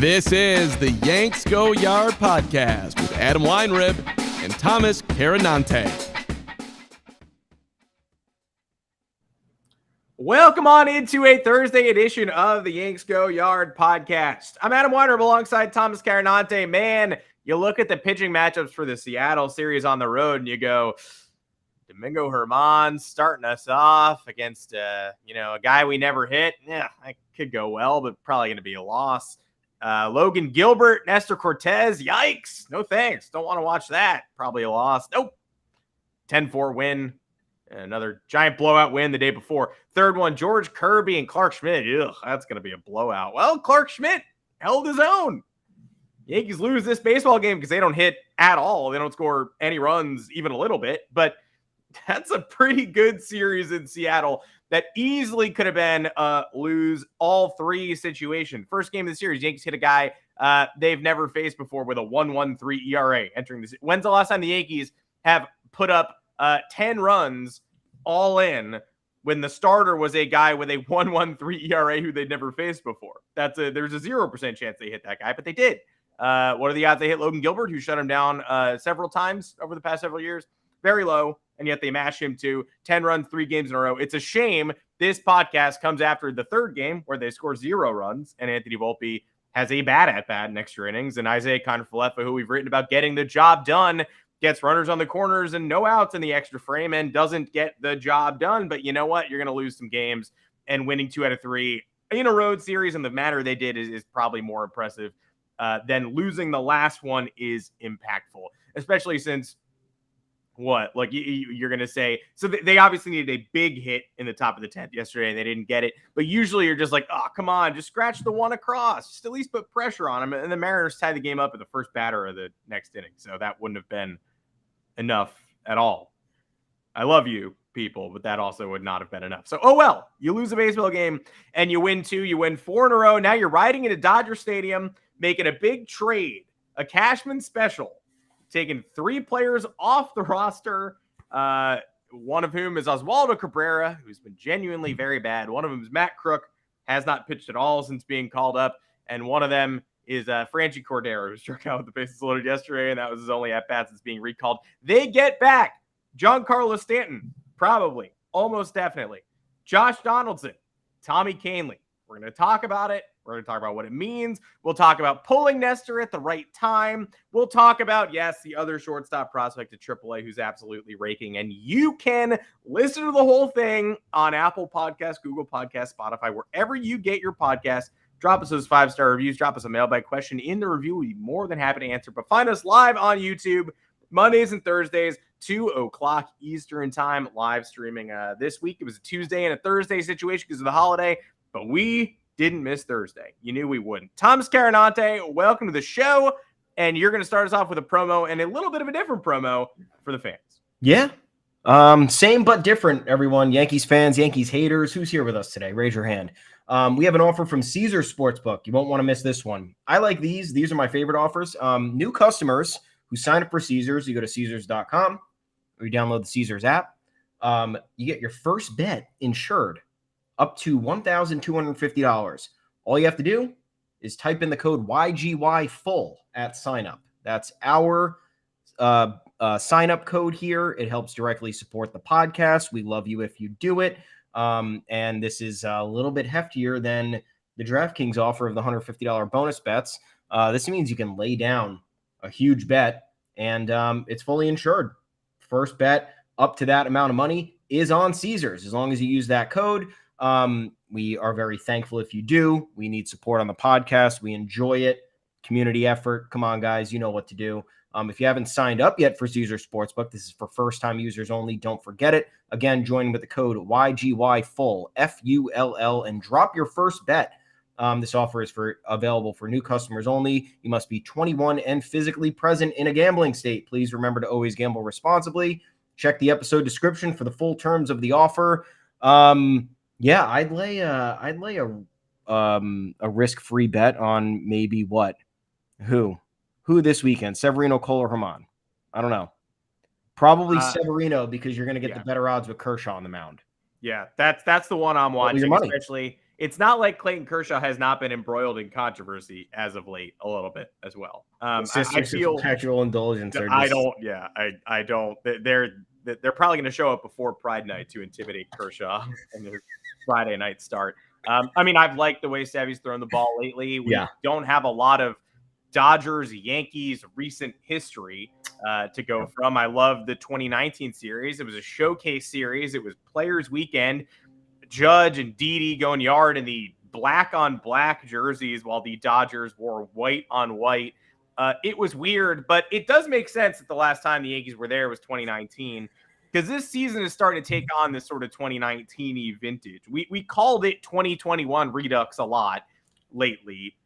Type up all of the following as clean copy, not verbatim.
This is the Yanks Go Yard podcast with Adam Weinrib and Thomas Carinante. Welcome on into a Thursday edition of the Yanks Go Yard podcast. I'm Adam Weinrib alongside Thomas Carinante. Man, you look at the pitching matchups for the Seattle series on the road and you go, Domingo Germán starting us off against a guy we never hit. Yeah, that could go well, but probably going to be a loss. Logan Gilbert, Nestor Cortez, yikes. No thanks. Don't want to watch that. Probably a loss. Nope. 10-4 win. Another giant blowout win the day before. Third one, George Kirby and Clark Schmidt. Ugh, that's going to be a blowout. Well, Clark Schmidt held his own. Yankees lose this baseball game because they don't hit at all. They don't score any runs, even a little bit. But that's a pretty good series in Seattle that easily could have been a lose all three situation. First game of the series, Yankees hit a guy they've never faced before with a 1.13 ERA entering this. When's the last time the Yankees have put up 10 runs all in when the starter was a guy with a 1.13 ERA who they'd never faced before? There's a 0% chance they hit that guy, but they did. What are the odds they hit Logan Gilbert, who shut him down several times over the past several years? Very low, and yet they mash him to 10 runs, 3 games in a row. It's a shame this podcast comes after the third game where they score 0 runs, and Anthony Volpe has a bad at-bat in extra innings, and Isaiah Kiner-Falefa, who we've written about getting the job done, gets runners on the corners and no outs in the extra frame and doesn't get the job done. But you know what? You're going to lose some games, and winning 2 out of 3 in a road series in the manner they did is probably more impressive than losing the last one is impactful, especially since you're going to say, so they obviously needed a big hit in the top of the 10th yesterday and they didn't get it. But usually you're just like, oh, come on, just scratch the one across, just at least put pressure on them. And the Mariners tied the game up at the first batter of the next inning. So that wouldn't have been enough at all. I love you people, but that also would not have been enough. So, oh well, you lose a baseball game and you win 2, you win 4 in a row. Now you're riding into Dodger Stadium, making a big trade, a Cashman special, taking 3 players off the roster, one of whom is Oswald Peraza, who's been genuinely very bad. One of them is Matt Crook, has not pitched at all since being called up. And one of them is Franchi Cordero, who struck out with the bases loaded yesterday, and that was his only at-bat since being recalled. They get back Giancarlo Stanton, probably, almost definitely. Josh Donaldson, Tommy Kahnle. We're going to talk about it. We're going to talk about what it means. We'll talk about pulling Nestor at the right time. We'll talk about, yes, the other shortstop prospect at AAA who's absolutely raking. And you can listen to the whole thing on Apple Podcasts, Google Podcasts, Spotify, wherever you get your podcasts. Drop us those 5-star reviews. Drop us a mailbag question in the review. We'd be more than happy to answer. But find us live on YouTube Mondays and Thursdays, 2 o'clock Eastern time, live streaming. This week, it was a Tuesday and a Thursday situation because of the holiday. But we didn't miss Thursday. You knew we wouldn't. Thomas Carinante, welcome to the show. And you're going to start us off with a promo and a little bit of a different promo for the fans. Yeah. Same but different, everyone. Yankees fans, Yankees haters. Who's here with us today? Raise your hand. We have an offer from Caesars Sportsbook. You won't want to miss this one. I like these. These are my favorite offers. New customers who sign up for Caesars, you go to Caesars.com or you download the Caesars app. You get your first bet insured up to $1,250. All you have to do is type in the code YGYFULL at sign up. That's our sign up code here. It helps directly support the podcast. We love you if you do it. And this is a little bit heftier than the DraftKings offer of the $150 bonus bets. This means you can lay down a huge bet and it's fully insured. First bet up to that amount of money is on Caesars as long as you use that code. We are very thankful if you do. We need support on the podcast. We enjoy it. Community effort. Come on, guys. You know what to do. If you haven't signed up yet for Caesars Sportsbook, this is for first-time users only. Don't forget it. Again, join with the code YGYFULL, F-U-L-L, and drop your first bet. This offer is available for new customers only. You must be 21 and physically present in a gambling state. Please remember to always gamble responsibly. Check the episode description for the full terms of the offer. Yeah, I'd lay a risk-free bet on maybe what? Who this weekend? Severino, Cole, or Germán? I don't know. Probably Severino because you're going to get the better odds with Kershaw on the mound. Yeah, that's the one I'm watching, especially it's not like Clayton Kershaw has not been embroiled in controversy as of late a little bit as well. I feel perpetual indulgence. I don't. Yeah, I don't. They're probably going to show up before Pride Night to intimidate Kershaw in their Friday night start. I mean, I've liked the way Savvy's thrown the ball lately. We don't have a lot of Dodgers, Yankees recent history to go from. I love the 2019 series. It was a showcase series. It was Players Weekend. Judge and Didi going yard in the black on black jerseys while the Dodgers wore white on white. It was weird, but it does make sense that the last time the Yankees were there was 2019, because this season is starting to take on this sort of 2019-y vintage. We called it 2021 Redux a lot lately,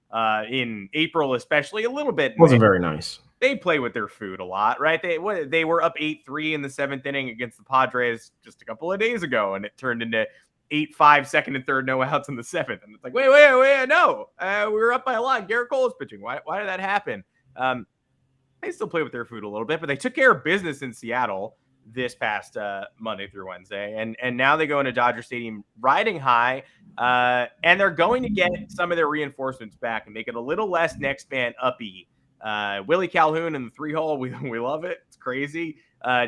in April especially, a little bit. Wasn't very nice. They play with their food a lot, right? They were up 8-3 in the 7th inning against the Padres just a couple of days ago, and it turned into 8-5 second and third no outs in the 7th. And it's like, wait, no. We were up by a lot. Garrett Cole is pitching. Why did that happen? They still play with their food a little bit, but they took care of business in Seattle this past Monday through Wednesday. And now they go into Dodger Stadium riding high, and they're going to get some of their reinforcements back and make it a little less next man uppy. Willie Calhoun in the 3-hole. We love it. It's crazy.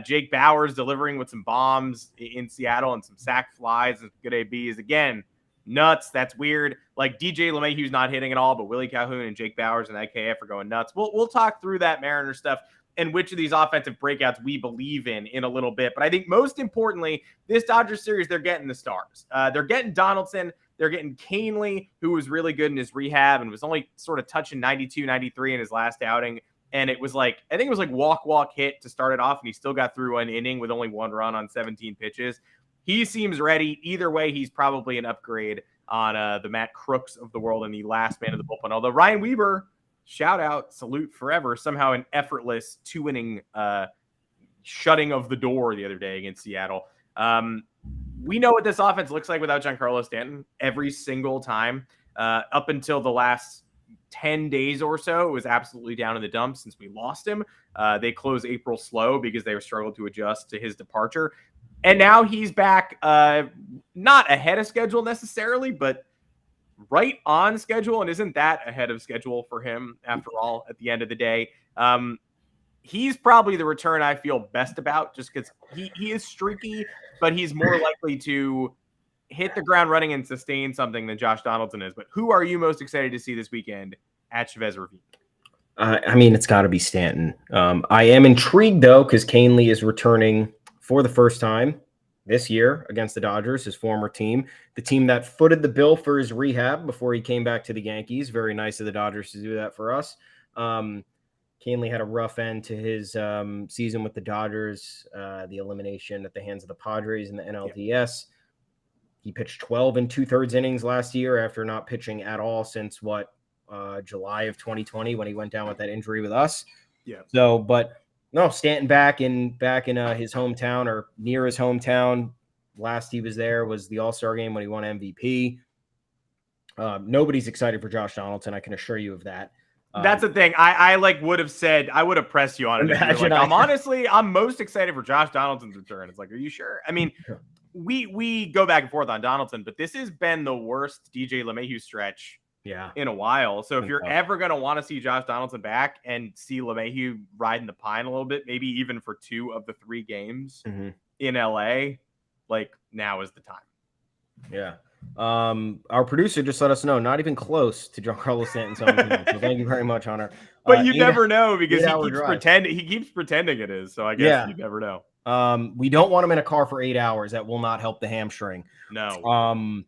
Jake Bauers delivering with some bombs in Seattle and some sack flies and good ABs. Again, nuts. That's weird. Like DJ LeMahieu's not hitting at all, but Willie Calhoun and Jake Bauers and IKF are going nuts. We'll talk through that Mariner stuff and which of these offensive breakouts we believe in a little bit. But I think most importantly, this Dodgers series, they're getting the stars. They're getting Donaldson. They're getting Canely, who was really good in his rehab and was only sort of touching 92, 93 in his last outing. And it was like, I think it was like walk hit to start it off, and he still got through an inning with only 1 run on 17 pitches. He seems ready. Either way, he's probably an upgrade on the Matt Crooks of the world and the last man of the bullpen. Although Ryan Weber, shout out, salute forever, somehow an effortless 2-inning shutting of the door the other day against Seattle. We know what this offense looks like without Giancarlo Stanton every single time. Up until the last 10 days or so, it was absolutely down in the dumps since we lost him. They closed April slow because they were struggling to adjust to his departure. And now he's back, not ahead of schedule necessarily, but right on schedule. And isn't that ahead of schedule for him after all, at the end of the day? He's probably the return I feel best about, just because he is streaky, but he's more likely to hit the ground running and sustain something than Josh Donaldson is. But who are you most excited to see this weekend at Chavez Ravine? I mean, it's got to be Stanton. I am intrigued, though, because Canely is returning for the first time this year against the Dodgers, his former team, the team that footed the bill for his rehab before he came back to the Yankees. Very nice of the Dodgers to do that for us. Canely had a rough end to his season with the Dodgers, the elimination at the hands of the Padres in the NLDS. Yeah. He pitched 12 2/3 innings last year after not pitching at all since July of 2020 when he went down with that injury with us. Yeah. So, but no, Stanton back in his hometown or near his hometown. Last he was there was the All-Star game when he won MVP. Nobody's excited for Josh Donaldson. I can assure you of that. That's the thing. I would have pressed you on it. I'm most excited for Josh Donaldson's return. It's like, are you sure? I mean, we go back and forth on Donaldson, but this has been the worst DJ LeMahieu stretch in a while. So if you're ever going to want to see Josh Donaldson back and see LeMahieu riding the pine a little bit, maybe even for 2 of the 3 games in LA, like now is the time. Yeah. Our producer just let us know, not even close to Giancarlo Stanton's home team. So thank you very much, Hunter. But you never know because he keeps pretending it is. So I guess you never know. We don't want him in a car for 8 hours. That will not help the hamstring. No.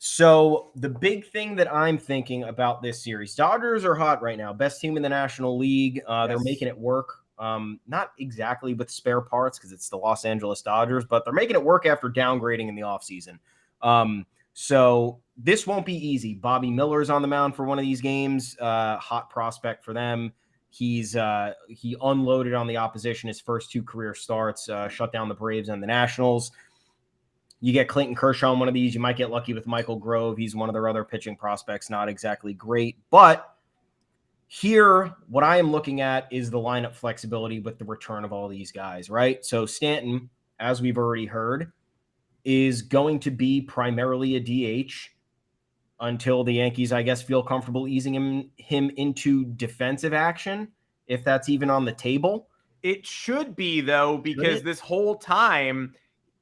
So the big thing that I'm thinking about this series, Dodgers are hot right now. Best team in the National League. They're making it work. Not exactly with spare parts because it's the Los Angeles Dodgers, but they're making it work after downgrading in the offseason. So this won't be easy. Bobby Miller's on the mound for one of these games. Hot prospect for them. He unloaded on the opposition his first 2 career starts, shut down the Braves and the Nationals. You get Clayton Kershaw on one of these. You might get lucky with Michael Grove. He's one of their other pitching prospects. Not exactly great. But here, what I am looking at is the lineup flexibility with the return of all these guys, right? So Stanton, as we've already heard, is going to be primarily a DH. until the Yankees, I guess, feel comfortable easing him into defensive action, if that's even on the table. It should be, though, because this whole time,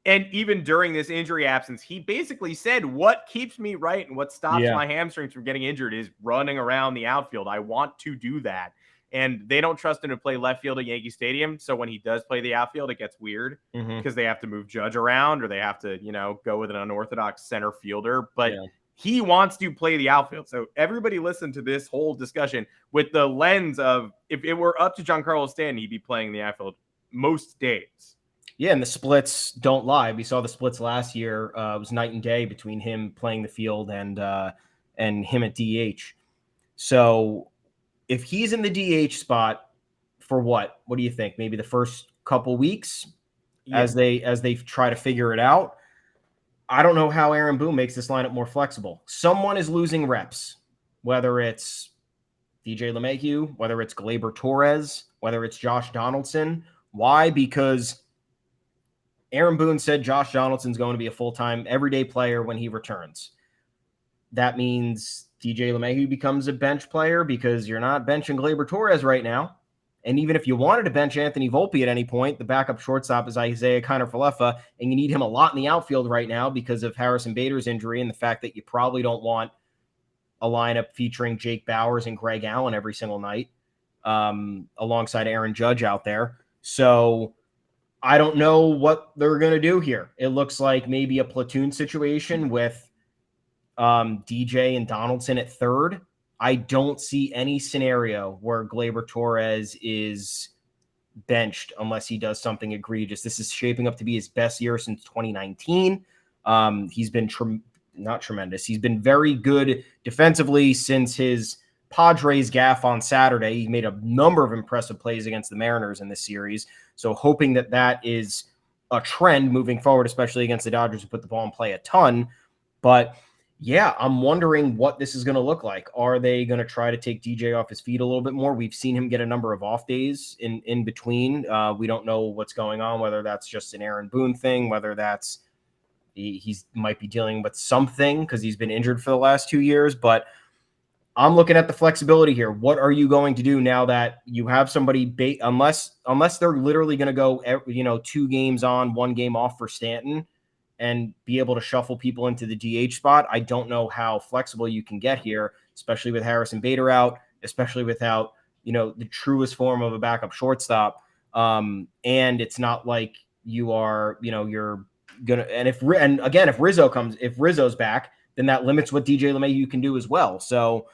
and even during this injury absence, he basically said, what keeps me right and what stops my hamstrings from getting injured is running around the outfield. I want to do that. And they don't trust him to play left field at Yankee Stadium. So when he does play the outfield, it gets weird because they have to move Judge around or they have to, go with an unorthodox center fielder. But he wants to play the outfield. So everybody listen to this whole discussion with the lens of, if it were up to Giancarlo Stanton, he'd be playing the outfield most days. Yeah, and the splits don't lie. We saw the splits last year. It was night and day between him playing the field and him at DH. So if he's in the DH spot for what do you think? Maybe the first couple weeks as they try to figure it out. I don't know how Aaron Boone makes this lineup more flexible. Someone is losing reps, whether it's DJ LeMahieu, whether it's Gleyber Torres, whether it's Josh Donaldson. Why? Because Aaron Boone said Josh Donaldson's going to be a full-time everyday player when he returns. That means DJ LeMahieu becomes a bench player because you're not benching Gleyber Torres right now. And even if you wanted to bench Anthony Volpe at any point, the backup shortstop is Isaiah Kiner-Falefa, and you need him a lot in the outfield right now because of Harrison Bader's injury and the fact that you probably don't want a lineup featuring Jake Bauers and Greg Allen every single night alongside Aaron Judge out there. So I don't know what they're going to do here. It looks like maybe a platoon situation with DJ and Donaldson at third. I don't see any scenario where Gleyber Torres is benched unless he does something egregious. This is shaping up to be his best year since 2019. He's been not tremendous. He's been very good defensively since his Padres gaffe on Saturday. He made a number of impressive plays against the Mariners in this series. So hoping that is a trend moving forward, especially against the Dodgers who put the ball in play a ton. But yeah, I'm wondering what this is going to look like. Are they going to try to take DJ off his feet a little bit more? We've seen him get a number of off days in between. We don't know what's going on, whether that's just an Aaron Boone thing, whether that's he's might be dealing with something because he's been injured for the last 2 years. But I'm looking at the flexibility here. What are you going to do now that you have somebody unless they're literally going to go 2 games on, 1 game off for Stanton and be able to shuffle people into the DH spot? I don't know how flexible you can get here, especially with Harrison Bader out, especially without, the truest form of a backup shortstop. And it's not like you are, you're going to, and if Rizzo's back, then that limits what DJ LeMahieu can do as well. So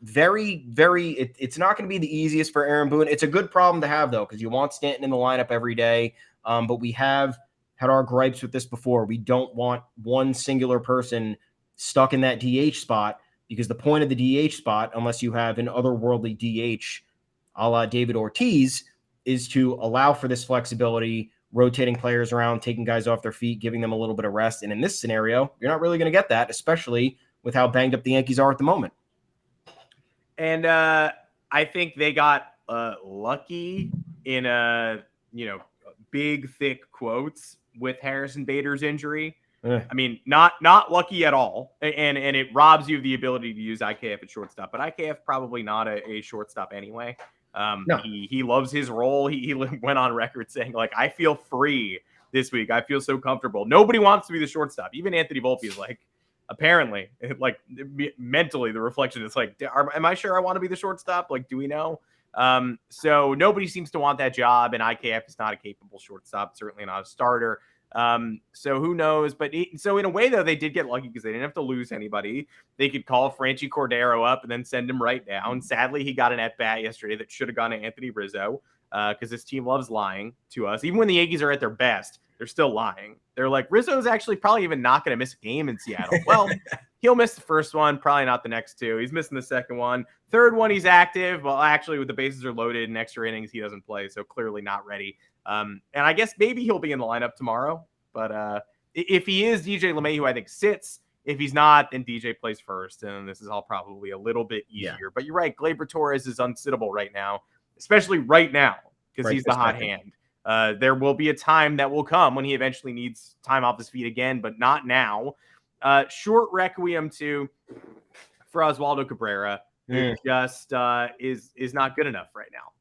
very, very, it's not going to be the easiest for Aaron Boone. It's a good problem to have though, because you want Stanton in the lineup every day. But we have had our gripes with this before. We don't want one singular person stuck in that DH spot because the point of the DH spot, unless you have an otherworldly DH a la David Ortiz, is to allow for this flexibility, rotating players around, taking guys off their feet, giving them a little bit of rest. And in this scenario, you're not really going to get that, especially with how banged up the Yankees are at the moment. And I think they got lucky in big, thick quotes with Harrison Bader's injury. I mean, not lucky at all. And it robs you of the ability to use IKF at shortstop, but IKF probably not a shortstop anyway. No. He loves his role. He went on record saying, like, I feel free this week. I feel so comfortable. Nobody wants to be the shortstop. Even Anthony Volpe is like, apparently, like mentally, the reflection is like, am I sure I want to be the shortstop? Like, do we know? So nobody seems to want that job, and IKF is not a capable shortstop, certainly not a starter. So who knows? But so in a way, though, they did get lucky because they didn't have to lose anybody. They could call Franchi Cordero up and then send him right down. Sadly, he got an at-bat yesterday that should have gone to Anthony Rizzo because this team loves lying to us. Even when the Yankees are at their best, they're still lying. They're like, Rizzo's actually probably even not going to miss a game in Seattle. Well, he'll miss the first one, probably not the next 2. He's missing the second one. Third one, he's active. Well, actually, with the bases are loaded and extra innings, he doesn't play, so clearly not ready. And I guess maybe he'll be in the lineup tomorrow. But if he is, DJ LeMahieu, I think, sits. If he's not, then DJ plays first. And this is all probably a little bit easier. Yeah. But you're right. Gleyber Torres is unsittable right now, especially right now, because he's the hot hand. There will be a time that will come when he eventually needs time off his feet again, but not now. Short requiem for Oswaldo Cabrera, who just is not good enough right now.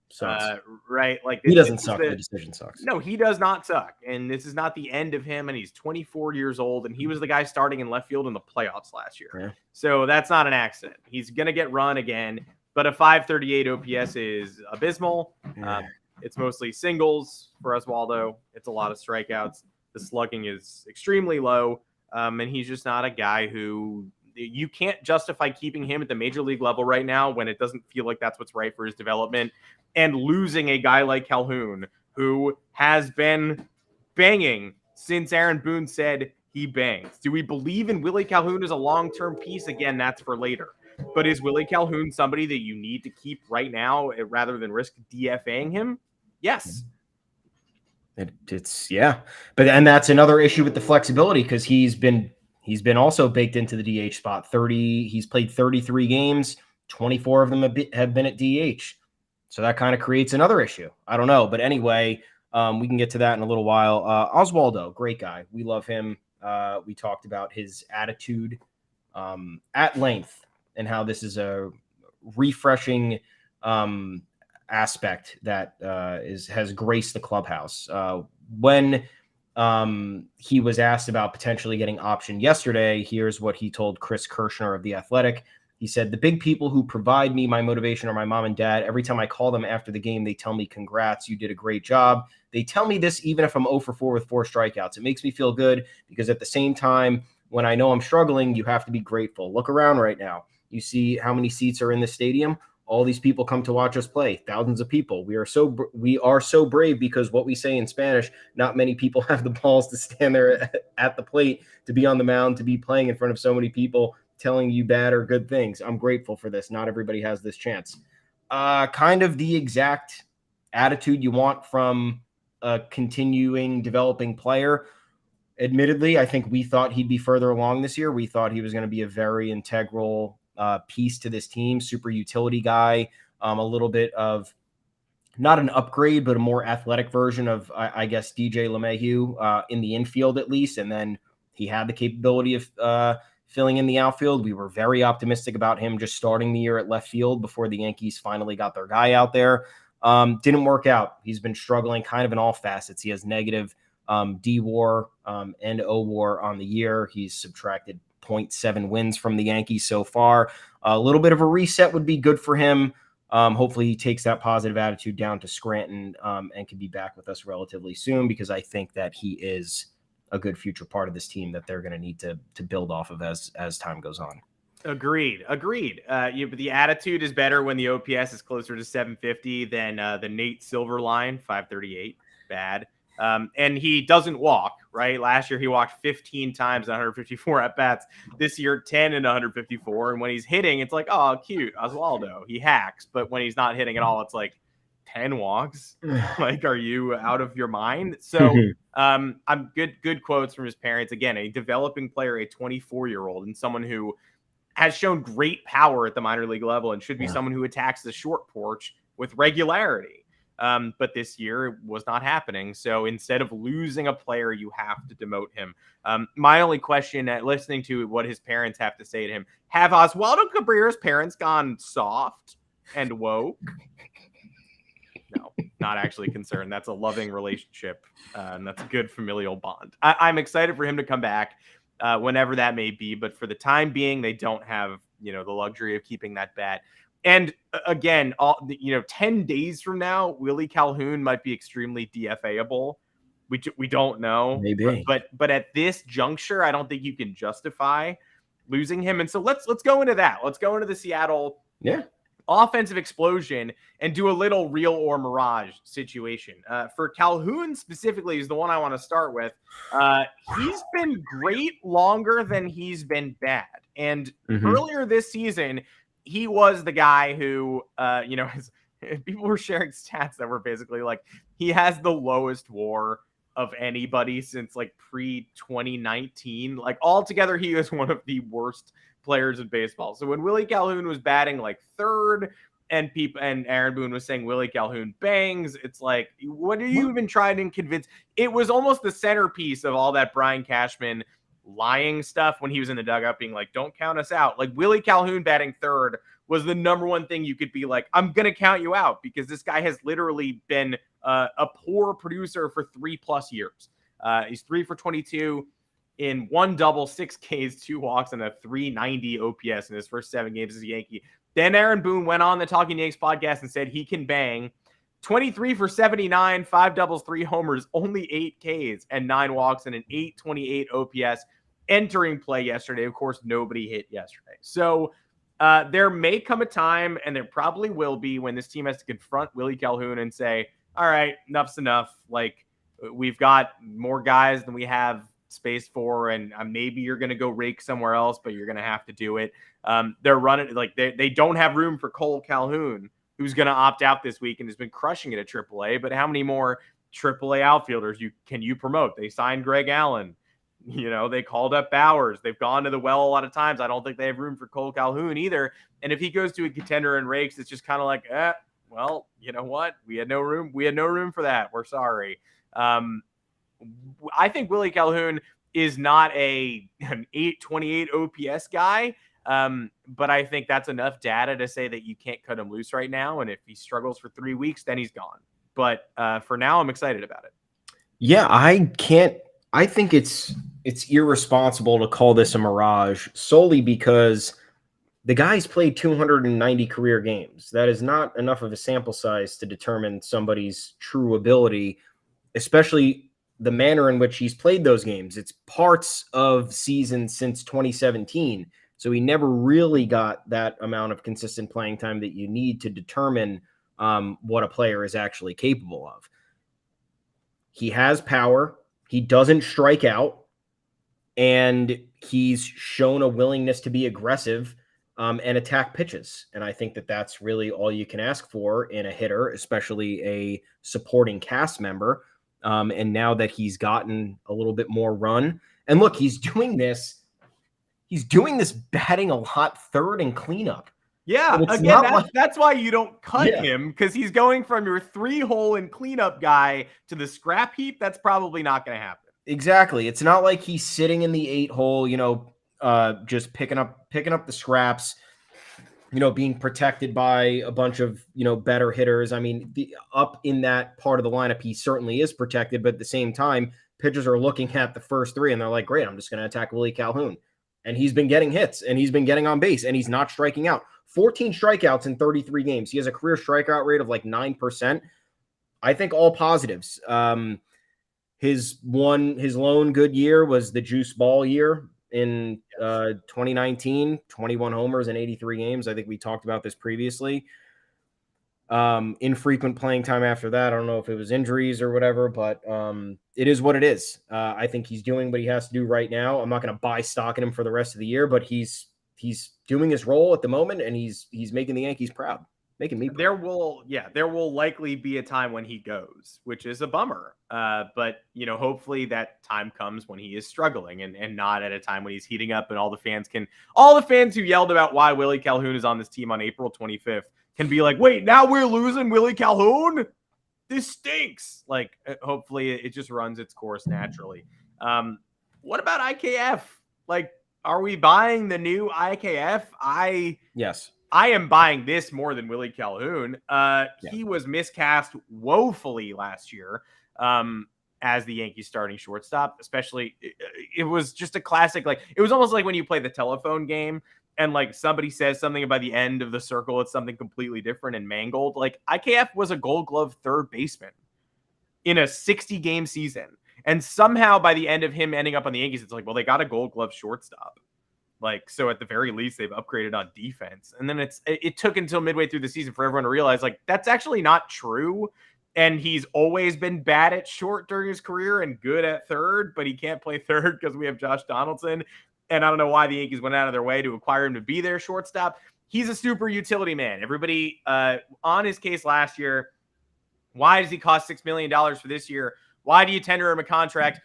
Right? Like he doesn't suck. The decision sucks. No, he does not suck. And this is not the end of him. And he's 24 years old. And he was the guy starting in left field in the playoffs last year. Yeah. So that's not an accident. He's going to get run again. But a 538 OPS is abysmal. Yeah. It's mostly singles for Oswaldo. It's a lot of strikeouts. The slugging is extremely low. And he's just not a guy who you can't justify keeping him at the major league level right now when it doesn't feel like that's what's right for his development. And losing a guy like Calhoun, who has been banging since Aaron Boone said he bangs. Do we believe in Willie Calhoun as a long-term piece? Again, that's for later. But is Willie Calhoun somebody that you need to keep right now rather than risk DFAing him? Yes. It's and that's another issue with the flexibility, because he's been also baked into the DH spot. He's played 33 games, 24 of them have been at DH. So that kind of creates another issue. I don't know. But anyway, we can get to that in a little while. Oswaldo, great guy. We love him. We talked about his attitude at length and how this is a refreshing aspect that has graced the clubhouse. When he was asked about potentially getting optioned yesterday, here's what he told Chris Kirshner of The Athletic. He said, "The big people who provide me my motivation are my mom and dad. Every time I call them after the game, they tell me, 'Congrats, you did a great job.' They tell me this even if I'm 0 for 4 with 4 strikeouts. It makes me feel good, because at the same time, when I know I'm struggling, you have to be grateful. Look around right now. You see how many seats are in the stadium? All these people come to watch us play. Thousands of people. We are so brave, because what we say in Spanish, not many people have the balls to stand there at the plate, to be on the mound, to be playing in front of so many people telling you bad or good things. I'm grateful for this. Not everybody has this chance." Kind of the exact attitude you want from a continuing developing player. Admittedly, I think we thought he'd be further along this year. We thought he was going to be a very integral piece to this team, super utility guy, a little bit of not an upgrade, but a more athletic version of, I guess, DJ LeMahieu in the infield at least. And then he had the capability of filling in the outfield. We were very optimistic about him just starting the year at left field before the Yankees finally got their guy out there. Didn't work out. He's been struggling kind of in all facets. He has negative D-WAR and O-WAR on the year. He's subtracted 0.7 wins from the Yankees so far. A little bit of a reset would be good for him. Hopefully he takes that positive attitude down to Scranton and can be back with us relatively soon, because I think that he is a good future part of this team that they're going to need to build off of as time goes on. Agreed. The attitude is better when the OPS is closer to 750 than the Nate Silver line, 538. Bad. And he doesn't walk, right? Last year he walked 15 times, 154 at bats. This year, 10 and 154. And when he's hitting, it's like, oh, cute, Oswaldo. He hacks. But when he's not hitting at all, it's like 10 walks. Like, are you out of your mind? So I'm good quotes from his parents. Again, a developing player, a 24-year-old, and someone who has shown great power at the minor league level and should be someone who attacks the short porch with regularity. But this year it was not happening. So instead of losing a player, you have to demote him. My only question at listening to what his parents have to say to him, have Oswaldo Cabrera's parents gone soft and woke? No, not actually concerned. That's a loving relationship. And that's a good familial bond. I'm excited for him to come back whenever that may be. But for the time being, they don't have, the luxury of keeping that bat. And again, 10 days from now, Willie Calhoun might be extremely DFAable. We don't know. Maybe. But at this juncture, I don't think you can justify losing him. And so let's go into that. Let's go into the Seattle offensive explosion and do a little real or mirage situation. For Calhoun specifically is the one I want to start with. He's been great longer than he's been bad. And earlier this season, he was the guy who, people were sharing stats that were basically like, he has the lowest WAR of anybody since like pre-2019. Like altogether, he is one of the worst players in baseball. So when Willie Calhoun was batting like third and Aaron Boone was saying Willie Calhoun bangs, it's like, what are you even trying to convince? It was almost the centerpiece of all that Brian Cashman lying stuff when he was in the dugout being like, don't count us out. Like Willie Calhoun batting third was the number one thing you could be like, I'm going to count you out because this guy has literally been a poor producer for 3+ years. He's 3 for 22 in 1 double, 6 Ks, 2 walks, and a 390 OPS in his first 7 games as a Yankee. Then Aaron Boone went on the Talking Yanks podcast and said he can bang 23 for 79, 5 doubles, 3 homers, only 8 Ks and 9 walks and an 828 OPS entering play yesterday. Of course, nobody hit yesterday. So there may come a time, and there probably will be, when this team has to confront Willie Calhoun and say, all right, enough's enough. Like, we've got more guys than we have space for, and maybe you're going to go rake somewhere else, but you're going to have to do it. They're running like they don't have room for Cole Calhoun, who's going to opt out this week and has been crushing it at AAA. But how many more AAA outfielders can you promote? They signed Greg Allen. They called up Bowers. They've gone to the well a lot of times. I don't think they have room for Cole Calhoun either. And if he goes to a contender and rakes, it's just kind of like, well, you know what? We had no room. We had no room for that. We're sorry. I think Willie Calhoun is not an 828 OPS guy. But I think that's enough data to say that you can't cut him loose right now. And if he struggles for 3 weeks, then he's gone. But for now, I'm excited about it. Yeah, I think it's irresponsible to call this a mirage solely because the guy's played 290 career games. That is not enough of a sample size to determine somebody's true ability, especially the manner in which he's played those games. It's parts of seasons since 2017. So he never really got that amount of consistent playing time that you need to determine what a player is actually capable of. He has power. He doesn't strike out. And he's shown a willingness to be aggressive and attack pitches. And I think that that's really all you can ask for in a hitter, especially a supporting cast member. And now that he's gotten a little bit more run, and look, he's doing this batting a lot third and cleanup. Yeah, again, that's why you don't cut him, because he's going from your 3-hole and cleanup guy to the scrap heap. That's probably not going to happen. Exactly. It's not like he's sitting in the 8-hole, just picking up the scraps, being protected by a bunch of, better hitters. I mean, up in that part of the lineup, he certainly is protected, but at the same time, pitchers are looking at the first 3 and they're like, great, I'm just going to attack Willie Calhoun. And he's been getting hits and he's been getting on base and he's not striking out. 14 strikeouts in 33 games. He has a career strikeout rate of like 9%. I think all positives. His lone good year was the juice ball year in 2019, 21 homers in 83 games. I think we talked about this previously. Infrequent playing time after that. I don't know if it was injuries or whatever, but it is what it is. I think he's doing what he has to do right now. I'm not going to buy stock in him for the rest of the year, but he's doing his role at the moment, and he's making the Yankees proud, making me proud. There will likely be a time when he goes, which is a bummer. But hopefully that time comes when he is struggling and not at a time when he's heating up and all the fans who yelled about why Willie Calhoun is on this team on April 25th can be like, wait, now we're losing Willie Calhoun? This stinks. Like, hopefully it just runs its course naturally. What about IKF? Like, are we buying the new IKF? Yes. I am buying this more than Willie Calhoun. He was miscast woefully last year as the Yankees starting shortstop, especially. It was just a classic. Like, it was almost like when you play the telephone game and like somebody says something about the end of the circle, it's something completely different and mangled. Like, IKF was a Gold Glove third baseman in a 60-game season. And somehow by the end of him ending up on the Yankees, it's like, well, they got a Gold Glove shortstop. Like, so at the very least, they've upgraded on defense. And then it took until midway through the season for everyone to realize, like, that's actually not true. And he's always been bad at short during his career and good at third, but he can't play third because we have Josh Donaldson. And I don't know why the Yankees went out of their way to acquire him to be their shortstop. He's a super utility man. Everybody on his case last year, why does he cost $6 million for this year? Why do you tender him a contract?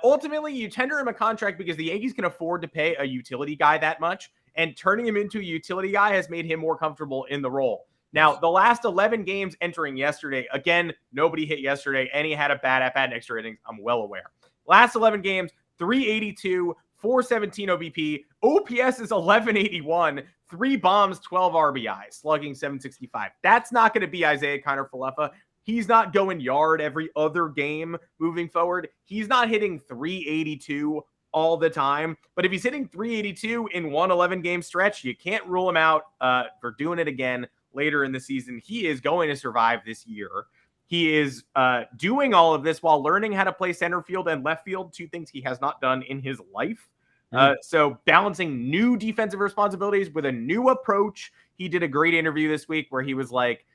Ultimately, you tender him a contract because the Yankees can afford to pay a utility guy that much, and turning him into a utility guy has made him more comfortable in the role. Now, the last 11 games entering yesterday, again, nobody hit yesterday, and he had a bad at-bat in extra innings. I'm well aware. Last 11 games, 382, 417 OBP. OPS is 1181. 3 bombs, 12 RBI, slugging 765. That's not going to be Isaiah Kiner-Falefa. He's not going yard every other game moving forward. He's not hitting 382 all the time. But if he's hitting 382 in one 11-game stretch, you can't rule him out for doing it again later in the season. He is going to survive this year. He is doing all of this while learning how to play center field and left field, 2 things he has not done in his life. So balancing new defensive responsibilities with a new approach. He did a great interview this week where he was like,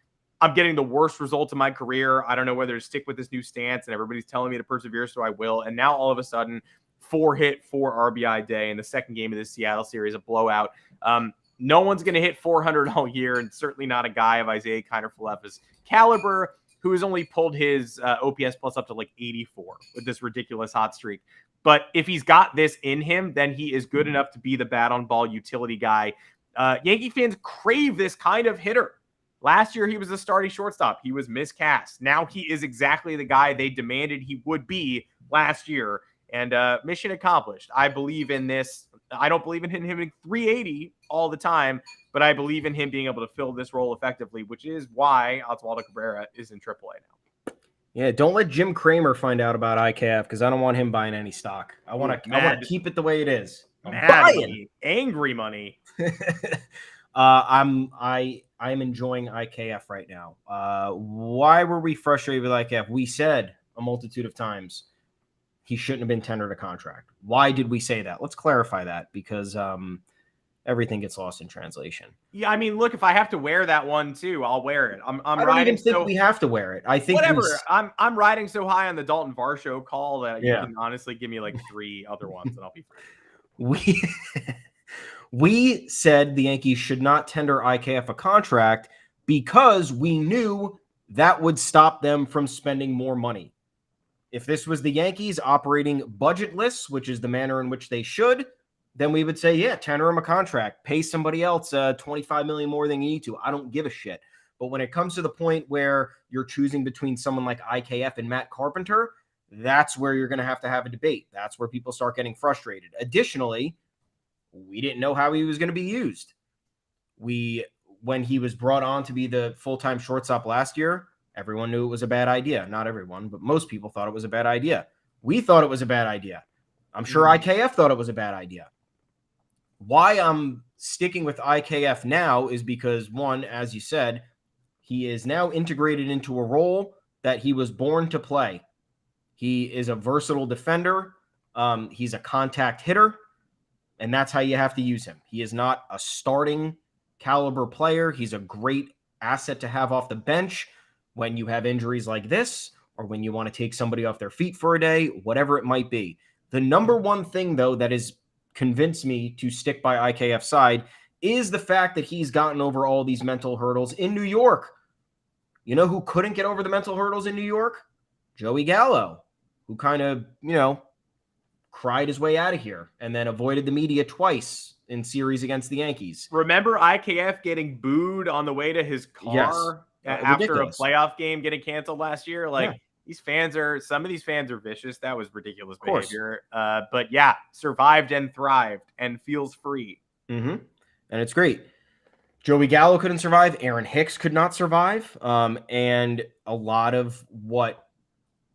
I'm getting the worst results of my career. I don't know whether to stick with this new stance, and everybody's telling me to persevere, so I will. And now all of a sudden, 4 RBI day in the second game of the Seattle series, a blowout. No one's going to hit 400 all year, and certainly not a guy of Isaiah Kiner-Falefa's caliber who has only pulled his OPS plus up to like 84 with this ridiculous hot streak. But if he's got this in him, then he is good enough to be the bat-on-ball utility guy. Yankee fans crave this kind of hitter. Last year, he was a starting shortstop. He was miscast. Now he is exactly the guy they demanded he would be last year. And mission accomplished. I believe in this. I don't believe in him hitting 380 all the time, but I believe in him being able to fill this role effectively, which is why Oswald Peraza is in AAA now. Yeah, don't let Jim Cramer find out about IKF because I don't want him buying any stock. I want to keep it the way it is. Angry money. I'm enjoying IKF right now. Why were we frustrated with IKF? We said a multitude of times he shouldn't have been tendered a contract. Why did we say that? Let's clarify that because everything gets lost in translation. Yeah, I mean, look, if I have to wear that one too, I'll wear it. I don't even think we have to wear it. I think whatever. I'm riding so high on the Dalton Varsho call that you can honestly give me like 3 other ones and I'll be fine. We said the Yankees should not tender IKF a contract because we knew that would stop them from spending more money. If this was the Yankees operating budgetless, which is the manner in which they should, then we would say, yeah, tender him a contract, pay somebody else $25 million more than you need to. I don't give a shit. But when it comes to the point where you're choosing between someone like IKF and Matt Carpenter, that's where you're going to have a debate. That's where people start getting frustrated. Additionally, we didn't know how he was going to be used. When he was brought on to be the full-time shortstop last year, everyone knew it was a bad idea. Not everyone, but most people thought it was a bad idea. We thought it was a bad idea. I'm sure IKF thought it was a bad idea. Why I'm sticking with IKF now is because, one, as you said, he is now integrated into a role that he was born to play. He is a versatile defender. He's a contact hitter, and that's how you have to use him. He is not a starting caliber player. He's a great asset to have off the bench when you have injuries like this or when you want to take somebody off their feet for a day, whatever it might be. The number one thing, though, that has convinced me to stick by IKF's side is the fact that he's gotten over all these mental hurdles in New York. You know who couldn't get over the mental hurdles in New York? Joey Gallo, who kind of, cried his way out of here and then avoided the media twice in series against the Yankees. Remember IKF getting booed on the way to his car after ridiculous. A playoff game getting canceled last year? Some of these fans are vicious. That was ridiculous behavior. But yeah, survived and thrived and feels free. Mm-hmm. And it's great. Joey Gallo couldn't survive. Aaron Hicks could not survive. And a lot of what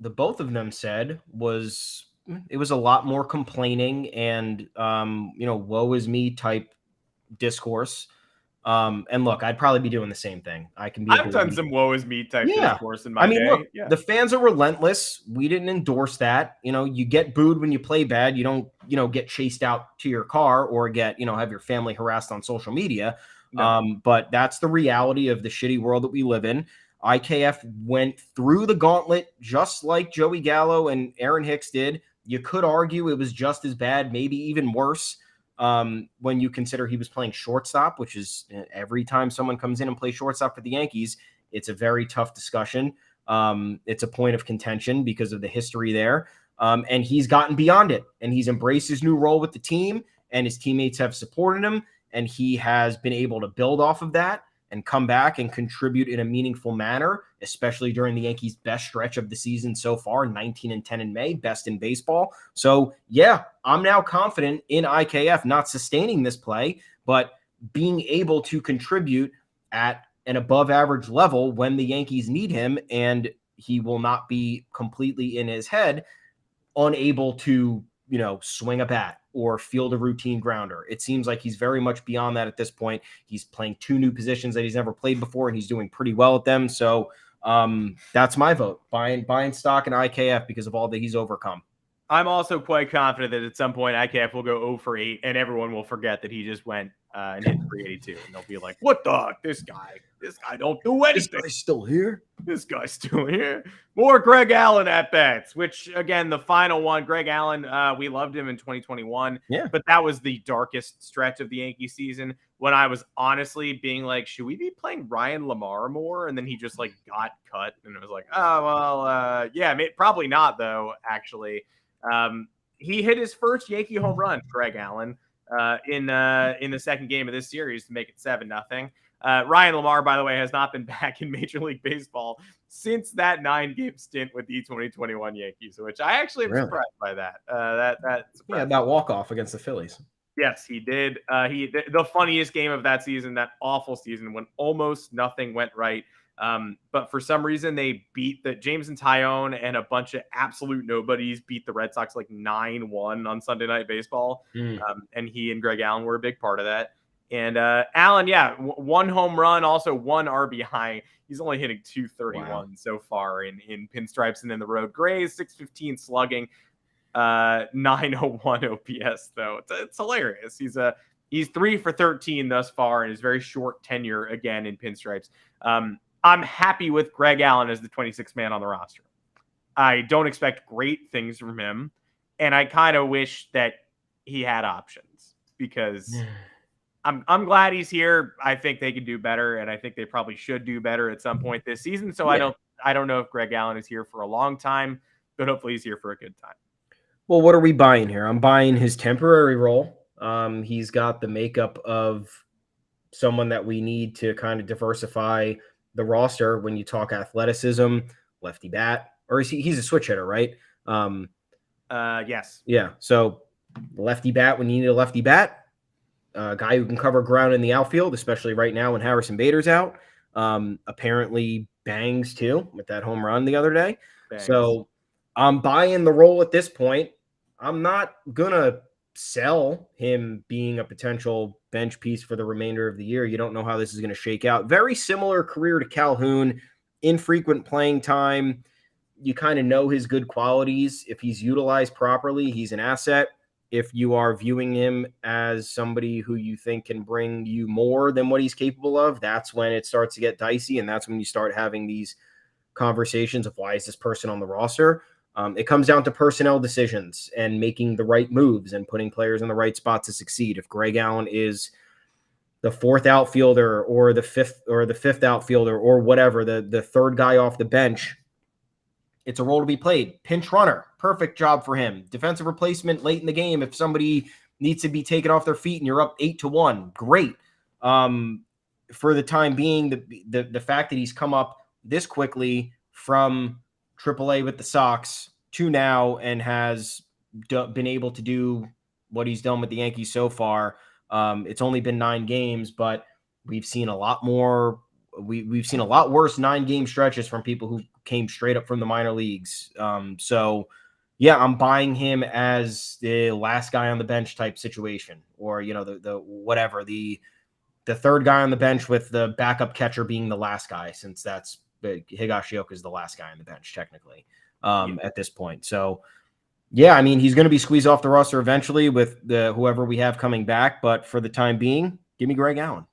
the both of them said was it was a lot more complaining and, woe is me type discourse. And look, I'd probably be doing the same thing. I've done some woe is me type discourse in my day. Look, the fans are relentless. We didn't endorse that. You get booed when you play bad. You don't, get chased out to your car or get, have your family harassed on social media. No. But that's the reality of the shitty world that we live in. IKF went through the gauntlet just like Joey Gallo and Aaron Hicks did. You could argue it was just as bad, maybe even worse. When you consider he was playing shortstop, which is every time someone comes in and plays shortstop for the Yankees, it's a very tough discussion. It's a point of contention because of the history there. And he's gotten beyond it, and he's embraced his new role with the team, and his teammates have supported him, and he has been able to build off of that and come back and contribute in a meaningful manner especially during the Yankees' best stretch of the season so far, 19-10 in May, best in baseball. So, yeah, I'm now confident in IKF not sustaining this play, but being able to contribute at an above average level when the Yankees need him, and he will not be completely in his head, unable to, swing a bat or field a routine grounder. It seems like he's very much beyond that at this point. He's playing 2 new positions that he's never played before, and he's doing pretty well at them. So that's my vote. Buying stock in IKF because of all that he's overcome. I'm also quite confident that at some point IKF will go 0 for 8, and everyone will forget that he just went and hit 382, and they'll be like, "What the? This guy don't do anything. This guy's still here. This guy's still here." More Greg Allen at bats, which again, the final one, Greg Allen, we loved him in 2021, but that was the darkest stretch of the Yankee season when I was honestly being like, should we be playing Ryan Lamar more? And then he just like got cut, and it was like, oh well, yeah, probably not though. Actually, he hit his first Yankee home run, Greg Allen, in the second game of this series to make it 7-0. Ryan Lamar, by the way, has not been back in Major League Baseball since that 9-game stint with the 2021 Yankees, which I actually am surprised by that. That walk-off against the Phillies. Yes, he did. The funniest game of that season, that awful season when almost nothing went right. But for some reason, they beat James and Tyone and a bunch of absolute nobodies beat the Red Sox like 9-1 on Sunday Night Baseball. And he and Greg Allen were a big part of that. And Allen, 1 home run, also 1 RBI. He's only hitting 231 so far in pinstripes and in the road. Grays, 615 slugging, 901 OPS though. It's hilarious. He's 3 for 13 thus far in his very short tenure again in pinstripes. I'm happy with Greg Allen as the 26th man on the roster. I don't expect great things from him, and I kind of wish that he had options because I'm glad he's here. I think they can do better, and I think they probably should do better at some point this season. So I don't know if Greg Allen is here for a long time, but hopefully he's here for a good time. Well, what are we buying here? I'm buying his temporary role. He's got the makeup of someone that we need to kind of diversify the roster when you talk athleticism, lefty bat, or he's a switch hitter, right? Yes. Yeah. So lefty bat when you need a lefty bat, a guy who can cover ground in the outfield, especially right now when Harrison Bader's out. Apparently bangs too with that home run the other day. Bangs. So I'm buying the role at this point. I'm not gonna sell him being a potential bench piece for the remainder of the year. You don't know how this is going to shake out. Very similar career to Calhoun, infrequent playing time. You kind of know his good qualities. If he's utilized properly, he's an asset. If you are viewing him as somebody who you think can bring you more than what he's capable of, that's when it starts to get dicey, and that's when you start having these conversations of why is this person on the roster? It comes down to personnel decisions and making the right moves and putting players in the right spot to succeed. If Greg Allen is the 4th outfielder or the 5th outfielder or whatever, the 3rd guy off the bench, it's a role to be played. Pinch runner, perfect job for him. Defensive replacement late in the game if somebody needs to be taken off their feet and you're up 8-1, great. For the time being, the fact that he's come up this quickly from AAA with the Sox to now and has been able to do what he's done with the Yankees so far. It's only been 9 games, but we've seen a lot more. We've seen a lot worse 9-game stretches from people who came straight up from the minor leagues. So yeah, I'm buying him as the last guy on the bench type situation, or, the 3rd guy on the bench with the backup catcher being the last guy, since that's Higashioka is the last guy on the bench technically at this point. So yeah, I mean, he's going to be squeezed off the roster eventually with whoever we have coming back, but for the time being, give me Greg Allen.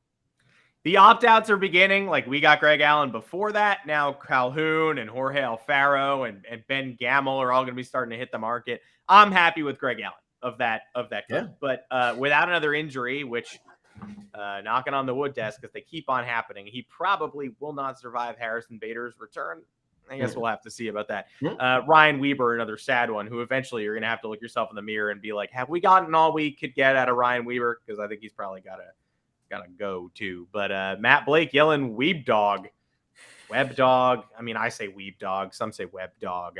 The opt-outs are beginning. Like, we got Greg Allen before that. Now Calhoun and Jorge Alfaro and Ben Gamel are all going to be starting to hit the market. I'm happy with Greg Allen of that group. Yeah. But without another injury, which knocking on the wood desk because they keep on happening, he probably will not survive Harrison Bader's return. I guess we'll have to see about that. Ryan Weber, another sad one, who eventually you're going to have to look yourself in the mirror and be like, have we gotten all we could get out of Ryan Weber? Because I think he's probably got to go too. But Matt Blake yelling "Weeb dog" Web dog. I mean, I say weeb dog. Some say web dog.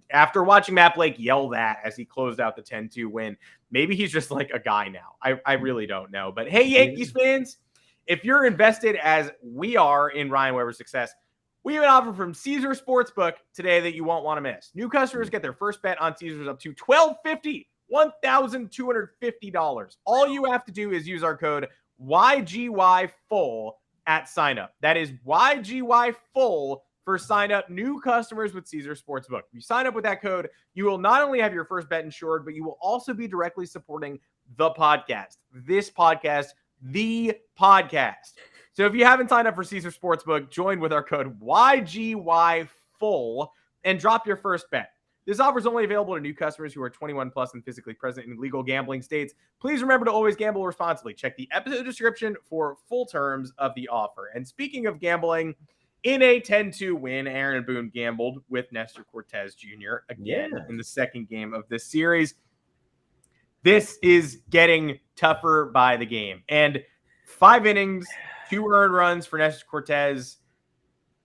After watching Matt Blake yell that as he closed out the 10-2 win, maybe he's just like a guy now. I really don't know. But hey, Yankees fans, if you're invested as we are in Ryan Weber's success, we have an offer from Caesar Sportsbook today that you won't want to miss. New customers get their first bet on Caesars up to $1,250, $1,250. All you have to do is use our code YGYFULL at sign up. That is YGYFULL for sign up new customers with Caesar Sportsbook. If you sign up with that code, you will not only have your first bet insured, but you will also be directly supporting the podcast. This podcast, the podcast. So if you haven't signed up for Caesar Sportsbook, join with our code YGYFULL and drop your first bet. This offer is only available to new customers who are 21 plus and physically present in legal gambling states. Please remember to always gamble responsibly. Check the episode description for full terms of the offer. And speaking of gambling, in a 10-2 win, Aaron Boone gambled with Nestor Cortez Jr. again in the second game of this series. This is getting tougher by the game. And 5 innings, 2 earned runs for Nestor Cortez,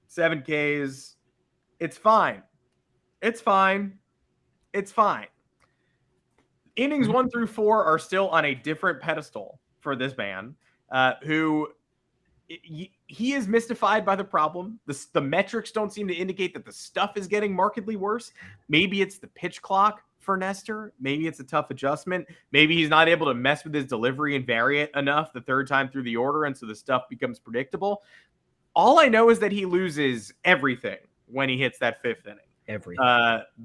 7 Ks. It's fine. It's fine. It's fine. Innings 1 through 4 are still on a different pedestal for this man, who he is mystified by the problem. The metrics don't seem to indicate that the stuff is getting markedly worse. Maybe it's the pitch clock for Nestor. Maybe it's a tough adjustment. Maybe he's not able to mess with his delivery and vary it enough the third time through the order, and so the stuff becomes predictable. All I know is that he loses everything when he hits that 5th inning. Everything.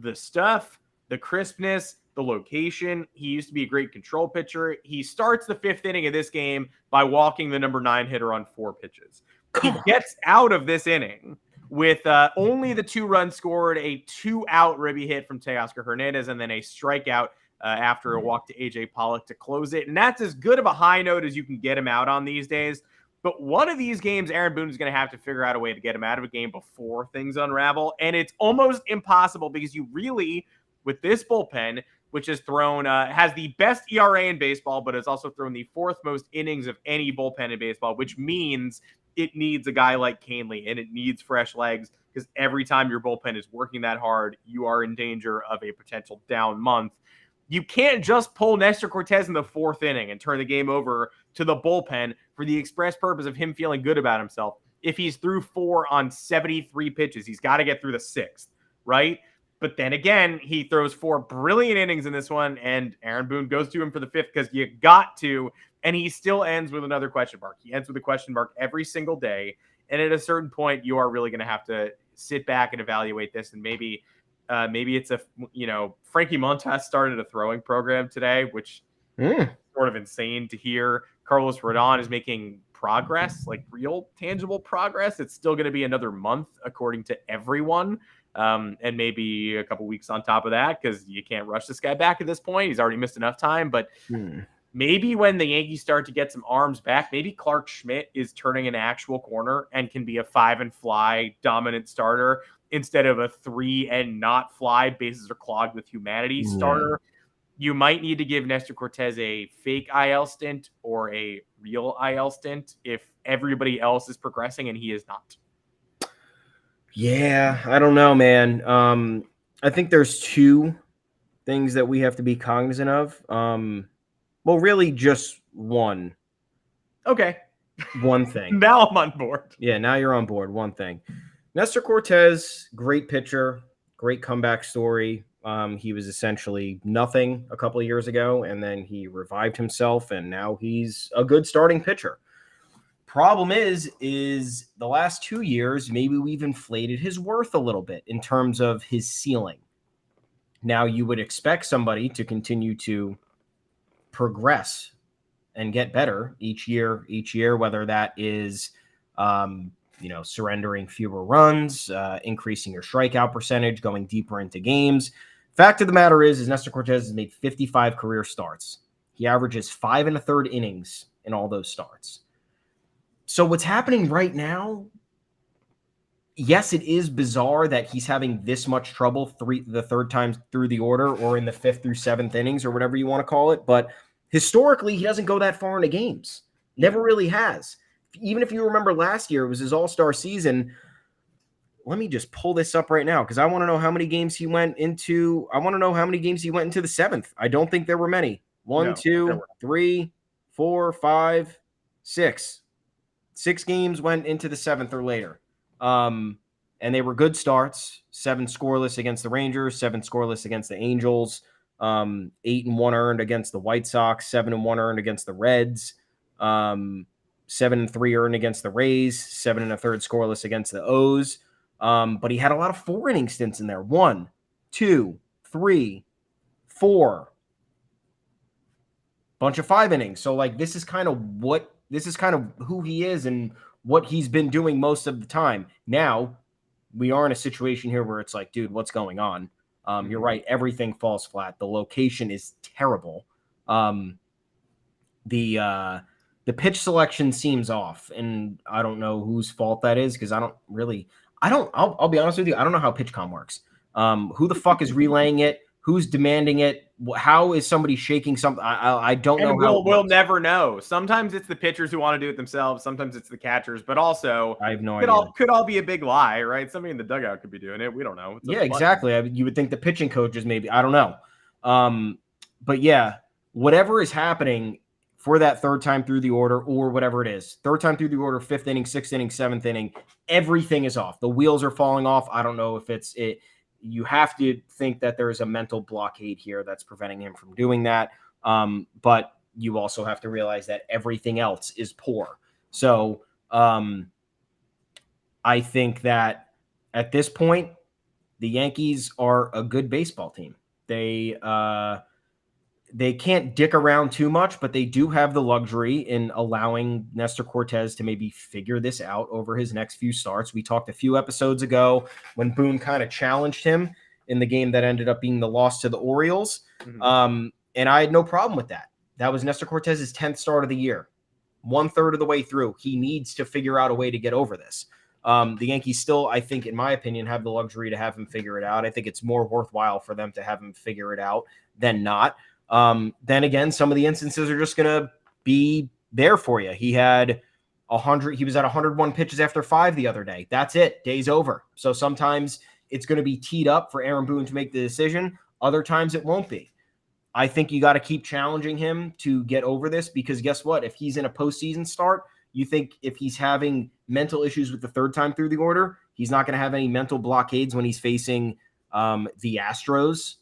The stuff, the crispness, the location. He used to be a great control pitcher. He starts the 5th inning of this game by walking the number 9 hitter on 4 pitches. He gets out of this inning with only the 2 runs scored, a 2-out ribby hit from Teoscar Hernandez, and then a strikeout after a walk to AJ Pollock to close it. And that's as good of a high note as you can get him out on these days. But one of these games, Aaron Boone is going to have to figure out a way to get him out of a game before things unravel. And it's almost impossible because you really, with this bullpen, which has thrown, has the best ERA in baseball, but has also thrown the 4th most innings of any bullpen in baseball, which means it needs a guy like Canely and it needs fresh legs, because every time your bullpen is working that hard, you are in danger of a potential down month. You can't just pull Nestor Cortez in the 4th inning and turn the game over to the bullpen for the express purpose of him feeling good about himself. If he's through 4 on 73 pitches, he's got to get through the 6th, right? But then again, he throws 4 brilliant innings in this one, and Aaron Boone goes to him for the 5th because you got to, and he still ends with another question mark. He ends with a question mark every single day, and at a certain point, you are really going to have to sit back and evaluate this, and maybe it's Frankie Montas started a throwing program today, which is sort of insane to hear. Carlos Rodon is making progress, like real tangible progress. It's still going to be another month, according to everyone. And maybe a couple weeks on top of that, because you can't rush this guy back at this point. He's already missed enough time, but maybe when the Yankees start to get some arms back, maybe Clark Schmidt is turning an actual corner and can be a 5-and-fly dominant starter instead of a 3-and-not-fly bases are clogged with humanity starter. You might need to give Nestor Cortez a fake IL stint or a real IL stint if everybody else is progressing and he is not. Yeah, I don't know, man. I think there's 2 things that we have to be cognizant of. Well, really just one. Okay. One thing. Now I'm on board. Yeah, now you're on board. One thing. Nestor Cortez, great pitcher, great comeback story. He was essentially nothing a couple of years ago, and then he revived himself, and now he's a good starting pitcher. Problem is the last 2 years, maybe we've inflated his worth a little bit in terms of his ceiling. Now, you would expect somebody to continue to progress and get better each year, whether that is, surrendering fewer runs, increasing your strikeout percentage, going deeper into games. Fact of the matter is Nestor Cortez has made 55 career starts. He averages 5 1/3 innings in all those starts. So what's happening right now, yes, it is bizarre that he's having this much trouble the third time through the order or in the 5th through 7th innings or whatever you want to call it. But historically, he doesn't go that far into games. Never really has. Even if you remember last year, it was his all-star season. let me just pull this up right now because I want to know how many games he went into. I want to know how many games he went into the 7th. I don't think there were many. One, No, two, 3, 4, 5, 6. 6 games went into the 7th or later. And they were good starts. 7 scoreless against the Rangers, 7 scoreless against the Angels, 8-1 earned against the White Sox, 7-1 earned against the Reds, 7-3 earned against the Rays, 7 1/3 scoreless against the O's. But he had a lot of 4 inning stints in there. 1, 2, 3, 4. Bunch of 5 innings. So like this is kind of who he is and what he's been doing most of the time. Now we are in a situation here where it's like, dude, what's going on? You're right. Everything falls flat. The location is terrible. The pitch selection seems off, and I don't know whose fault that is because I'll be honest with you. I don't know how PitchCom works. Who the fuck is relaying it? Who's demanding it? How is somebody shaking something? I don't know. We'll never know. Sometimes it's the pitchers who want to do it themselves. Sometimes it's the catchers, but also I have no idea. Could all be a big lie, right? Somebody in the dugout could be doing it. We don't know. Yeah, exactly. You would think the pitching coaches maybe. I don't know. But yeah, whatever is happening for that third time through the order or whatever it is, third time through the order, 5th inning, 6th inning, 7th inning, everything is off. The wheels are falling off. I don't know if it's it. You have to think that there is a mental blockade here that's preventing him from doing that. But you also have to realize that everything else is poor. So I think that at this point, the Yankees are a good baseball team. They can't dick around too much, but they do have the luxury in allowing Nestor Cortez to maybe figure this out over his next few starts. We talked a few episodes ago when Boone kind of challenged him in the game that ended up being the loss to the Orioles. Mm-hmm. And I had no problem with that. That was Nestor Cortez's 10th start of the year. 1/3 of the way through. He needs to figure out a way to get over this. The Yankees still, I think, in my opinion, have the luxury to have him figure it out. I think it's more worthwhile for them to have him figure it out than not. Then again, some of the instances are just going to be there for you. He had 100. He was at 101 pitches after 5 the other day. That's it. Day's over. So sometimes it's going to be teed up for Aaron Boone to make the decision. Other times it won't be. I think you got to keep challenging him to get over this because guess what? If he's in a postseason start, you think if he's having mental issues with the third time through the order, he's not going to have any mental blockades when he's facing the Astros.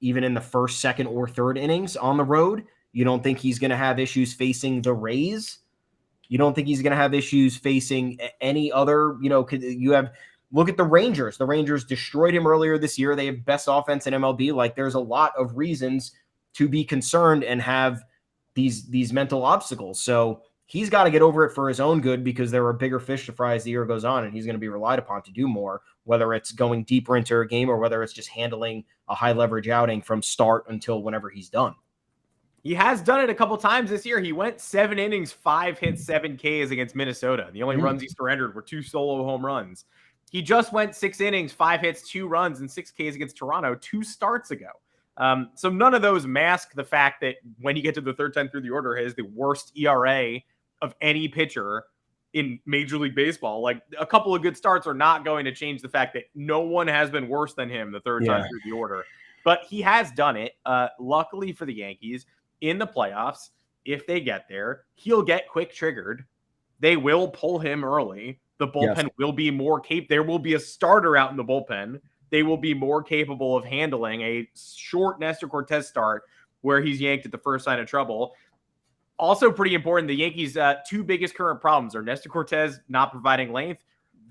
Even in the 1st, 2nd, or 3rd innings on the road. You don't think he's going to have issues facing the Rays? You don't think he's going to have issues facing any other, look at the Rangers. The Rangers destroyed him earlier this year. They have best offense in MLB. Like there's a lot of reasons to be concerned and have these mental obstacles. So he's got to get over it for his own good because there are bigger fish to fry as the year goes on, and he's going to be relied upon to do more, whether it's going deeper into a game or whether it's just handling a high leverage outing from start until whenever he's done. He has done it a couple times this year. He went 7 innings, 5 hits, 7 Ks against Minnesota. The only runs he surrendered were 2 solo home runs. He just went 6 innings, 5 hits, 2 runs, and 6 Ks against Toronto 2 starts ago. So none of those mask the fact that when you get to the third time through the order, he has the worst ERA of any pitcher in Major League Baseball. Like a couple of good starts are not going to change the fact that no one has been worse than him the third time through the order. But he has done it. Luckily for the Yankees in the playoffs, if they get there, he'll get quick triggered. They will pull him early. The bullpen will be more capable. There will be a starter out in the bullpen. They will be more capable of handling a short Nestor Cortez start where he's yanked at the first sign of trouble. Also pretty important, the Yankees' 2 biggest current problems are Nestor Cortez not providing length.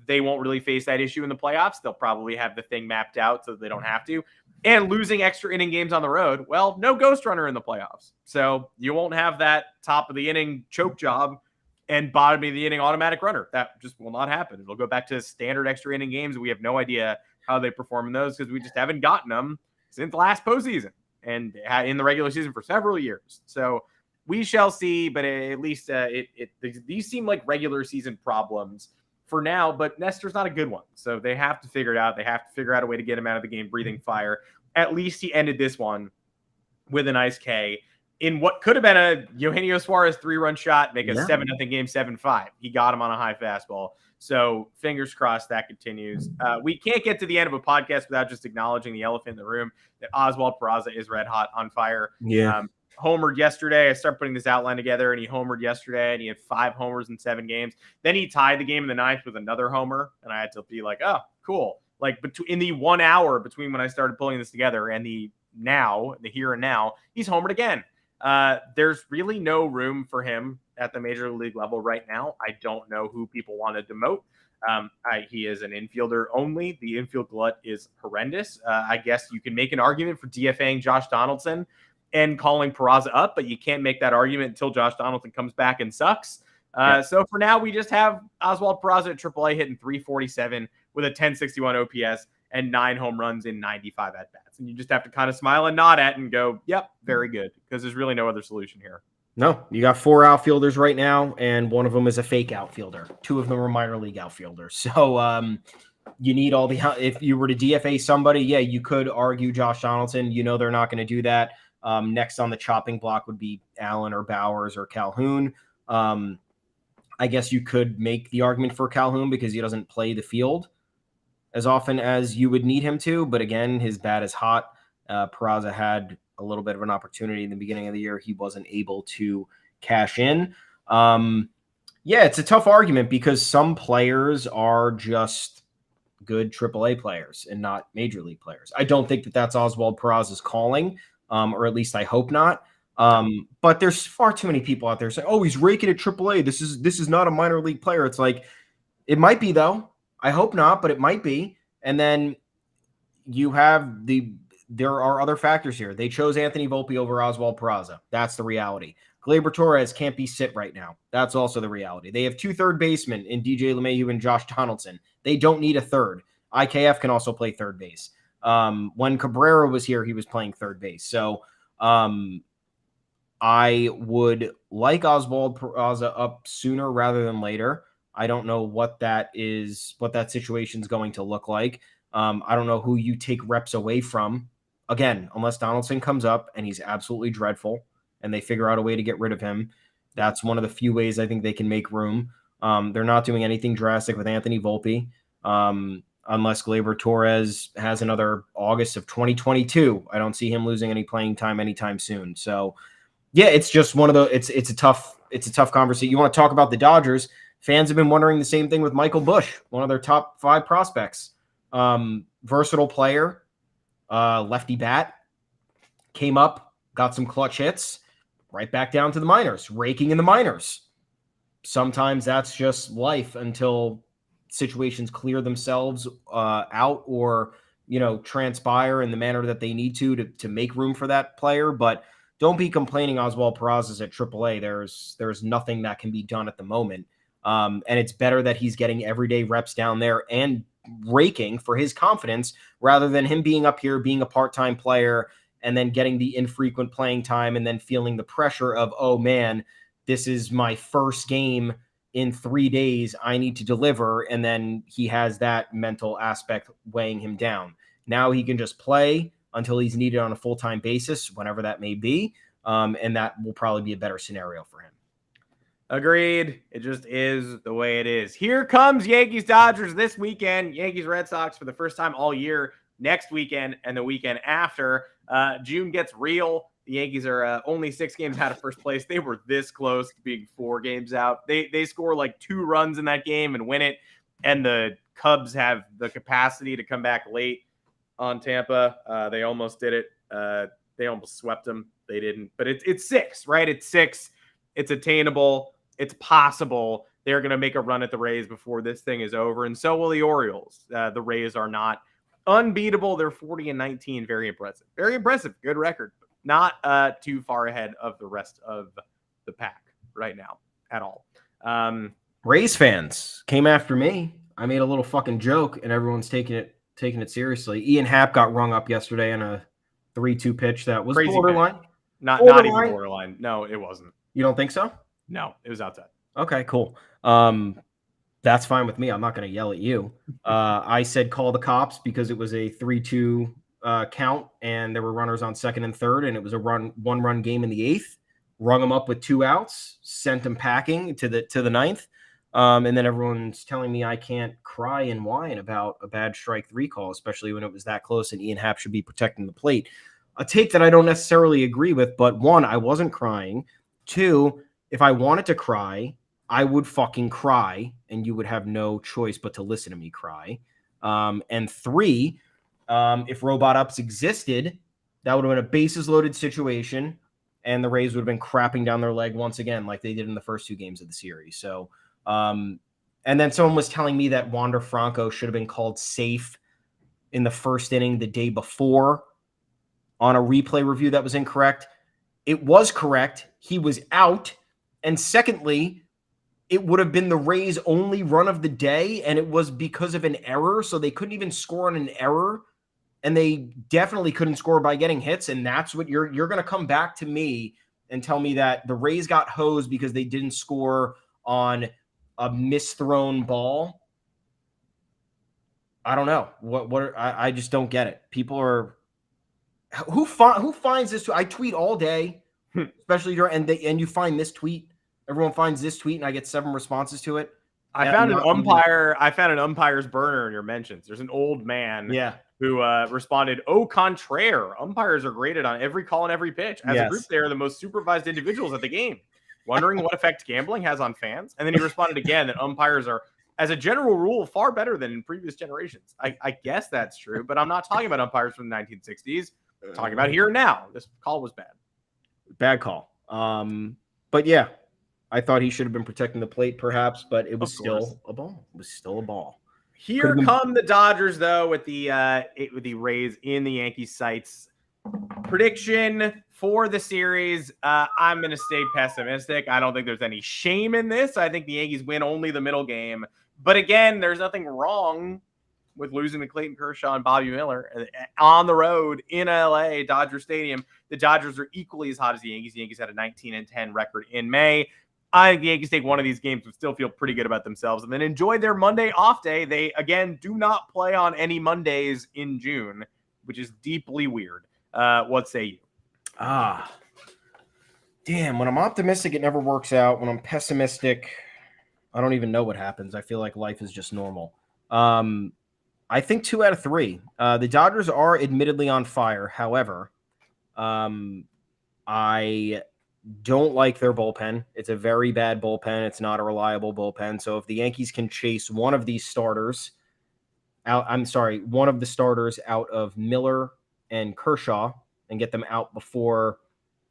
They won't really face that issue in the playoffs. They'll probably have the thing mapped out so they don't have to. And losing extra inning games on the road, well, no ghost runner in the playoffs. So you won't have that top of the inning choke job and bottom of the inning automatic runner. That just will not happen. It'll go back to standard extra inning games. We have no idea how they perform in those because we just haven't gotten them since last postseason and in the regular season for several years. So we shall see, but at least these seem like regular season problems for now, but Nestor's not a good one. So they have to figure it out. They have to figure out a way to get him out of the game breathing fire. At least he ended this one with a nice K in what could have been a Eugenio Suarez 3-run shot, make a 7-0 game 7-5. He got him on a high fastball. So fingers crossed that continues. We can't get to the end of a podcast without just acknowledging the elephant in the room that Oswald Peraza is red hot on fire. Yeah. Homered yesterday. I started putting this outline together, and he homered yesterday, and he had 5 homers in 7 games. Then he tied the game in the 9th with another homer, and I had to be like, oh, cool. Like in the 1 hour between when I started pulling this together and the here and now, he's homered again. There's really no room for him at the major league level right now. I don't know who people want to demote. He is an infielder only. The infield glut is horrendous. I guess you can make an argument for DFAing Josh Donaldson and calling Peraza up, but you can't make that argument until Josh Donaldson comes back and sucks. So for now, we just have Oswald Peraza at AAA hitting .347 with a 1061 OPS and 9 home runs in 95 at-bats. And you just have to kind of smile and nod at and go, yep, very good, because there's really no other solution here. No, you got 4 outfielders right now, and one of them is a fake outfielder. 2 of them are minor league outfielders. So you need all the – if you were to DFA somebody, yeah, you could argue Josh Donaldson. You know they're not going to do that. Next on the chopping block would be Allen or Bowers or Calhoun. I guess you could make the argument for Calhoun because he doesn't play the field as often as you would need him to. But again, his bat is hot. Peraza had a little bit of an opportunity in the beginning of the year. He wasn't able to cash in. Yeah, it's a tough argument because some players are just good AAA players and not major league players. I don't think that that's Oswald Peraza's calling, or at least I hope not. But there's far too many people out there saying, "Oh, he's raking at AAA. This is not a minor league player." It's like, it might be though. I hope not, but it might be. And then you have there are other factors here. They chose Anthony Volpe over Oswald Peraza. That's the reality. Gleyber Torres can't be sit right now. That's also the reality. They have 2 third basemen in DJ LeMahieu and Josh Donaldson. They don't need a third. IKF can also play third base. When Cabrera was here, he was playing third base. So I would like Oswald Peraza up sooner rather than later. I don't know what that situation is going to look like. I don't know who you take reps away from. Again, unless Donaldson comes up and he's absolutely dreadful and they figure out a way to get rid of him. That's one of the few ways I think they can make room. They're not doing anything drastic with Anthony Volpe. Unless Gleyber Torres has another August of 2022. I don't see him losing any playing time anytime soon. So yeah, it's just one of the, it's a tough conversation. You want to talk about the Dodgers. Fans have been wondering the same thing with Michael Busch, one of their top 5 prospects. Versatile player, lefty bat, came up, got some clutch hits, right back down to the minors, raking in the minors. Sometimes that's just life until situations clear themselves out or, transpire in the manner that they need to make room for that player. But don't be complaining Oswald Peraza's at AAA. There's nothing that can be done at the moment. And it's better that he's getting everyday reps down there and raking for his confidence rather than him being up here, being a part-time player and then getting the infrequent playing time and then feeling the pressure of, oh man, this is my first game in 3 days. I need to deliver. And then he has that mental aspect weighing him down. Now he can just play until he's needed on a full-time basis, whenever that may be. And that will probably be a better scenario for him. Agreed. It just is the way it is. Here comes Yankees Dodgers this weekend. Yankees Red Sox for the first time all year next weekend and the weekend after. June gets real. The Yankees are only 6 games out of first place. They were this close to being 4 games out. They score like 2 runs in that game and win it. And the Cubs have the capacity to come back late on Tampa. They almost did it. They almost swept them. They didn't. But it's 6, right? It's 6. It's attainable. It's possible. They're going to make a run at the Rays before this thing is over. And so will the Orioles. The Rays are not unbeatable. They're 40-19. Very impressive. Very impressive. Good record. Not too far ahead of the rest of the pack right now at all. Rays fans came after me. I made a little fucking joke and everyone's taking it seriously. Ian Happ got rung up yesterday in a 3-2 pitch that was crazy borderline. Not even borderline. No, it wasn't. You don't think so? No, it was outside. Okay, cool. That's fine with me. I'm not going to yell at you. I said call the cops because it was a 3-2 count and there were runners on second and third and it was a 1-run game in the 8th. Rung them up with 2 outs, sent them packing to the 9th. And then everyone's telling me I can't cry and whine about a bad strike 3 call, especially when it was that close and Ian Happ should be protecting the plate. A take that I don't necessarily agree with, but one, I wasn't crying. Two, if I wanted to cry, I would fucking cry, and you would have no choice but to listen to me cry. And three, if robot ups existed, that would have been a bases loaded situation, and the Rays would have been crapping down their leg once again, like they did in the first 2 games of the series. So, and then someone was telling me that Wander Franco should have been called safe in the first inning the day before on a replay review that was incorrect. It was correct. He was out. And secondly, it would have been the Rays' only run of the day, and it was because of an error, so they couldn't even score on an error, and they definitely couldn't score by getting hits, and that's what you're going to come back to me and tell me that the Rays got hosed because they didn't score on a misthrown ball. I don't know. I just don't get it. People are who finds this? I tweet all day, especially during and you find this tweet. Everyone finds this tweet, and I get 7 responses to it. I found an umpire's burner in your mentions. There's an old man who responded, "Au contraire, umpires are graded on every call and every pitch. As a group, they are the most supervised individuals at the game. Wondering what effect gambling has on fans?" And then he responded again that umpires are, as a general rule, far better than in previous generations. I guess that's true, but I'm not talking about umpires from the 1960s. I'm talking about here and now. This call was bad. Bad call. But yeah, I thought he should have been protecting the plate, perhaps, but it was still a ball. It was still a ball. Here come the Dodgers, though, with the Rays in the Yankees' sights. Prediction for the series. I'm going to stay pessimistic. I don't think there's any shame in this. I think the Yankees win only the middle game. But again, there's nothing wrong with losing to Clayton Kershaw and Bobby Miller on the road in LA, Dodger Stadium. The Dodgers are equally as hot as the Yankees. The Yankees had a 19-10 record in May. I think the Yankees take one of these games but still feel pretty good about themselves and then enjoy their Monday off day. They, again, do not play on any Mondays in June, which is deeply weird. What say you? Damn, when I'm optimistic, it never works out. When I'm pessimistic, I don't even know what happens. I feel like life is just normal. I think 2 out of 3. The Dodgers are admittedly on fire. However, I don't like their bullpen. It's a very bad bullpen. It's not a reliable bullpen. So if the Yankees can chase one of these starters out, one of the starters out of Miller and Kershaw and get them out before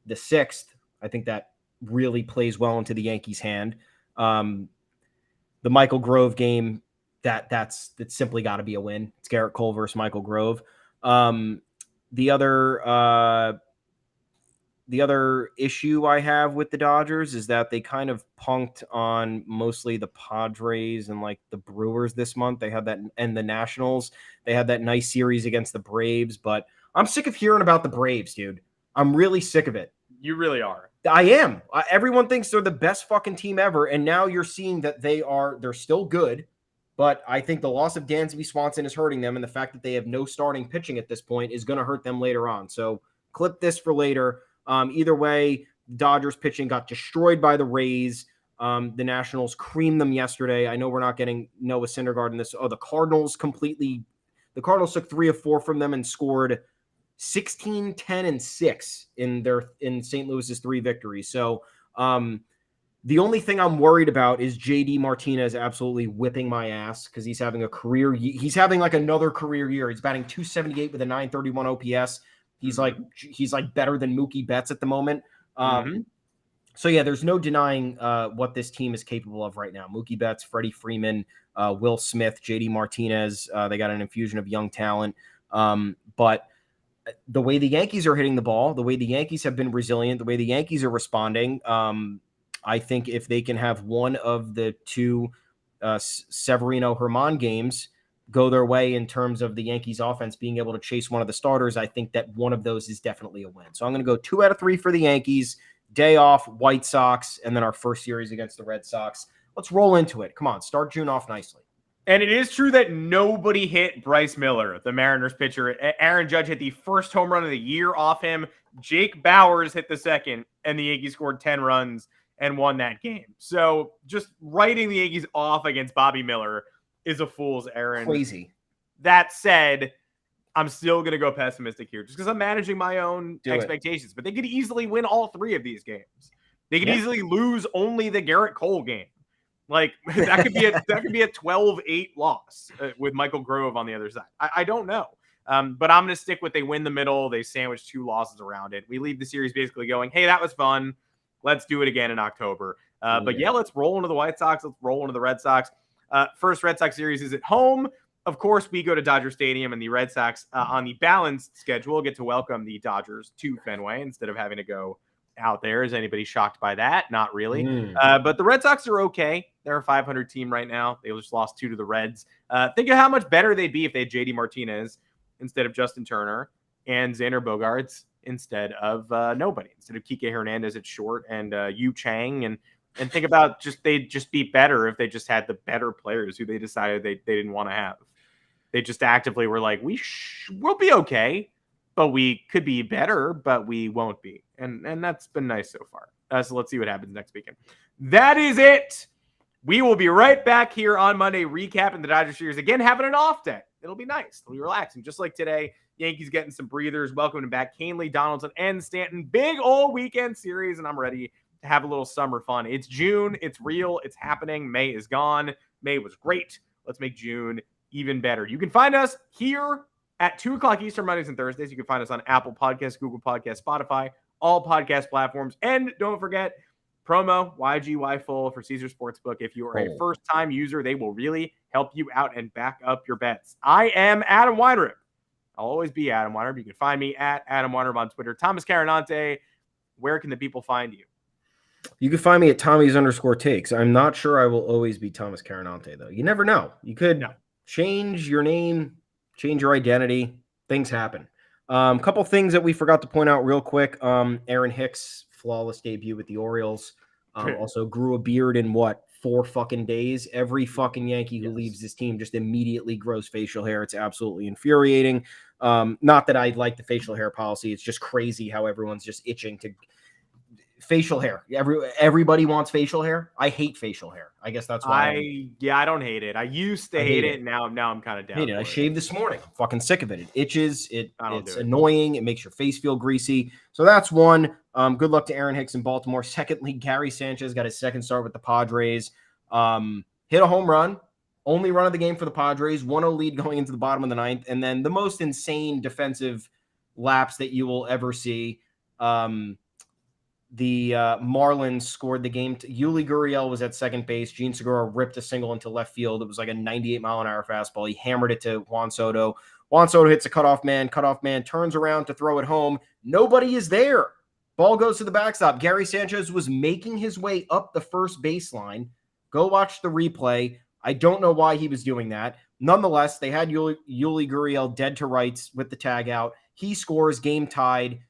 the 6th, I think that really plays well into the Yankees' hand. The Michael Grove game, that's simply got to be a win. It's Garrett Cole versus Michael Grove. The other issue I have with the Dodgers is that they kind of punked on mostly the Padres and like the Brewers this month. They had that, and the Nationals. They had that nice series against the Braves, but I'm sick of hearing about the Braves, dude. I'm really sick of it. You really are. I am. Everyone thinks they're the best fucking team ever, and now you're seeing that they're still good. But I think the loss of Dansby Swanson is hurting them, and the fact that they have no starting pitching at this point is going to hurt them later on. So clip this for later. Either way, Dodgers pitching got destroyed by the Rays. The Nationals creamed them yesterday. I know we're not getting Noah Syndergaard in this. The Cardinals took 3 of 4 from them and scored 16, 10, and 6 in St. Louis's 3 victories. So the only thing I'm worried about is JD Martinez absolutely whipping my ass because he's having like another career year. He's batting .278 with a .931 OPS. He's like better than Mookie Betts at the moment. So yeah, there's no denying what this team is capable of right now. Mookie Betts, Freddie Freeman, Will Smith, JD Martinez. They got an infusion of young talent. But the way the Yankees are hitting the ball, the way the Yankees have been resilient, the way the Yankees are responding, I think if they can have one of the 2 Severino Herman games go their way in terms of the Yankees offense being able to chase one of the starters, I think that one of those is definitely a win. So I'm going to go 2 out of 3 for the Yankees, day off, White Sox, and then our first series against the Red Sox. Let's roll into it. Come on, start June off nicely. And it is true that nobody hit Bryce Miller, the Mariners pitcher. Aaron Judge hit the first home run of the year off him. Jake Bauers hit the second, and the Yankees scored 10 runs and won that game. So just writing the Yankees off against Bobby Miller is a fool's errand. Crazy. That said, I'm still going to go pessimistic here just because I'm managing my own expectations. But they could easily win all 3 of these games. They could easily lose only the Garrett Cole game. Like that could be a 12-8 loss with Michael Grove on the other side. I don't know. But I'm going to stick with they win the middle. They sandwich 2 losses around it. We leave the series basically going, hey, that was fun. Let's do it again in October. But let's roll into the White Sox. Let's roll into the Red Sox. First Red Sox series is at home. Of course, we go to Dodger Stadium, and the Red Sox on the balanced schedule get to welcome the Dodgers to Fenway instead of having to go out there. Is anybody shocked by that? Not really. But the Red Sox are okay. They're a 500 team right now. They just lost 2 to the Reds. Think of how much better they'd be if they had JD Martinez instead of Justin Turner and Xander Bogaerts instead of nobody, instead of Kike Hernandez at short and Yu Chang. And think about they'd just be better if they just had the better players who they decided they didn't want to have. They just actively were like, we'll be okay, but we could be better, but we won't be. And that's been nice so far. So let's see what happens next weekend. That is it. We will be right back here on Monday, recapping the Dodgers series. Again, having an off day. It'll be nice. It'll be relaxing. Just like today, Yankees getting some breathers. Welcoming back Canely, Donaldson, and Stanton. Big old weekend series, and I'm ready to have a little summer fun. It's June. It's real. It's happening. May is gone. May was great. Let's make June even better. You can find us here at 2 o'clock Eastern Mondays and Thursdays. You can find us on Apple Podcasts, Google Podcasts, Spotify, all podcast platforms. And don't forget, promo YGY Full for Caesar Sportsbook. If you are a first-time user, they will really help you out and back up your bets. I am Adam Weinrib. I'll always be Adam Weinrib. You can find me at Adam Weinrib on Twitter. Thomas Carinante, where can the people find you? You can find me at Tommy's_takes. I'm not sure I will always be Thomas Carinante, though. You never know. You could change your name, change your identity. Things happen. Couple things that we forgot to point out real quick. Aaron Hicks, flawless debut with the Orioles. Also grew a beard in 4 fucking days. Every fucking Yankee who leaves this team just immediately grows facial hair. It's absolutely infuriating. Not that I like the facial hair policy. It's just crazy how everyone's just itching to facial hair. Everybody wants facial hair. I hate facial hair. I guess that's why. I don't hate it. I used to hate it. Now I'm kind of down. Hate it. I shaved this morning. I'm fucking sick of it. It itches. It's annoying. It makes your face feel greasy. So that's one. Good luck to Aaron Hicks in Baltimore. Secondly, Gary Sanchez got his second start with the Padres. Hit a home run. Only run of the game for the Padres. 1-0 lead going into the bottom of the 9th. And then the most insane defensive lapse that you will ever see. The Marlins scored the game. Yuli Gurriel was at second base. Gene Segura ripped a single into left field. It was like a 98-mile-an-hour fastball. He hammered it to Juan Soto. Juan Soto hits a cutoff man. Cutoff man turns around to throw it home. Nobody is there. Ball goes to the backstop. Gary Sanchez was making his way up the first baseline. Go watch the replay. I don't know why he was doing that. Nonetheless, they had Yuli Gurriel dead to rights with the tag out. He scores, game tied.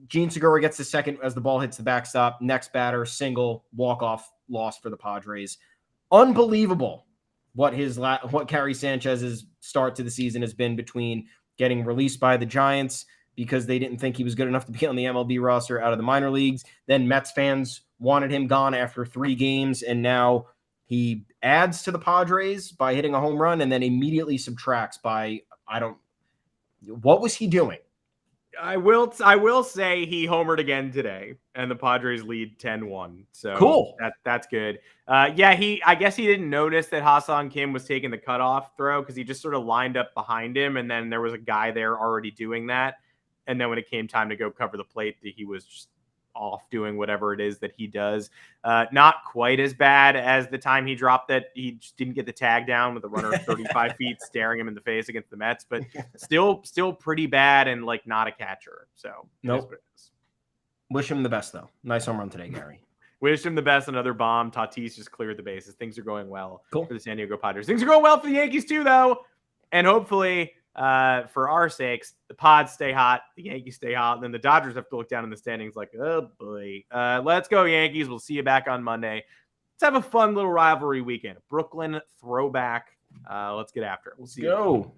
Gene Segura gets the second as the ball hits the backstop. Next batter, single, walk-off loss for the Padres. Unbelievable what Gary Sanchez's start to the season has been, between getting released by the Giants because they didn't think he was good enough to be on the MLB roster out of the minor leagues. Then Mets fans wanted him gone after 3 games, and now he adds to the Padres by hitting a home run and then immediately subtracts by, what was he doing? I will say he homered again today, and the Padres lead 10-1. So cool. That's good. I guess he didn't notice that Ha-Seong Kim was taking the cutoff throw because he just sort of lined up behind him, and then there was a guy there already doing that. And then when it came time to go cover the plate, he was just off doing whatever it is that he does. Not quite as bad as the time he dropped that. He just didn't get the tag down with the runner 35 feet staring him in the face against the Mets, but still pretty bad and not a catcher. So nope. Wish him the best though. Nice home run today, Gary. Wish him the best. Another bomb. Tatis just cleared the bases. Things are going well for the San Diego Padres. Things are going well for the Yankees too, though. And hopefully, for our sakes, the Pods stay hot, the Yankees stay hot, and then the Dodgers have to look down in the standings like, oh boy. Let's go Yankees. We'll see you back on Monday. Let's have a fun little rivalry weekend. Brooklyn throwback. Let's get after it. We'll see you.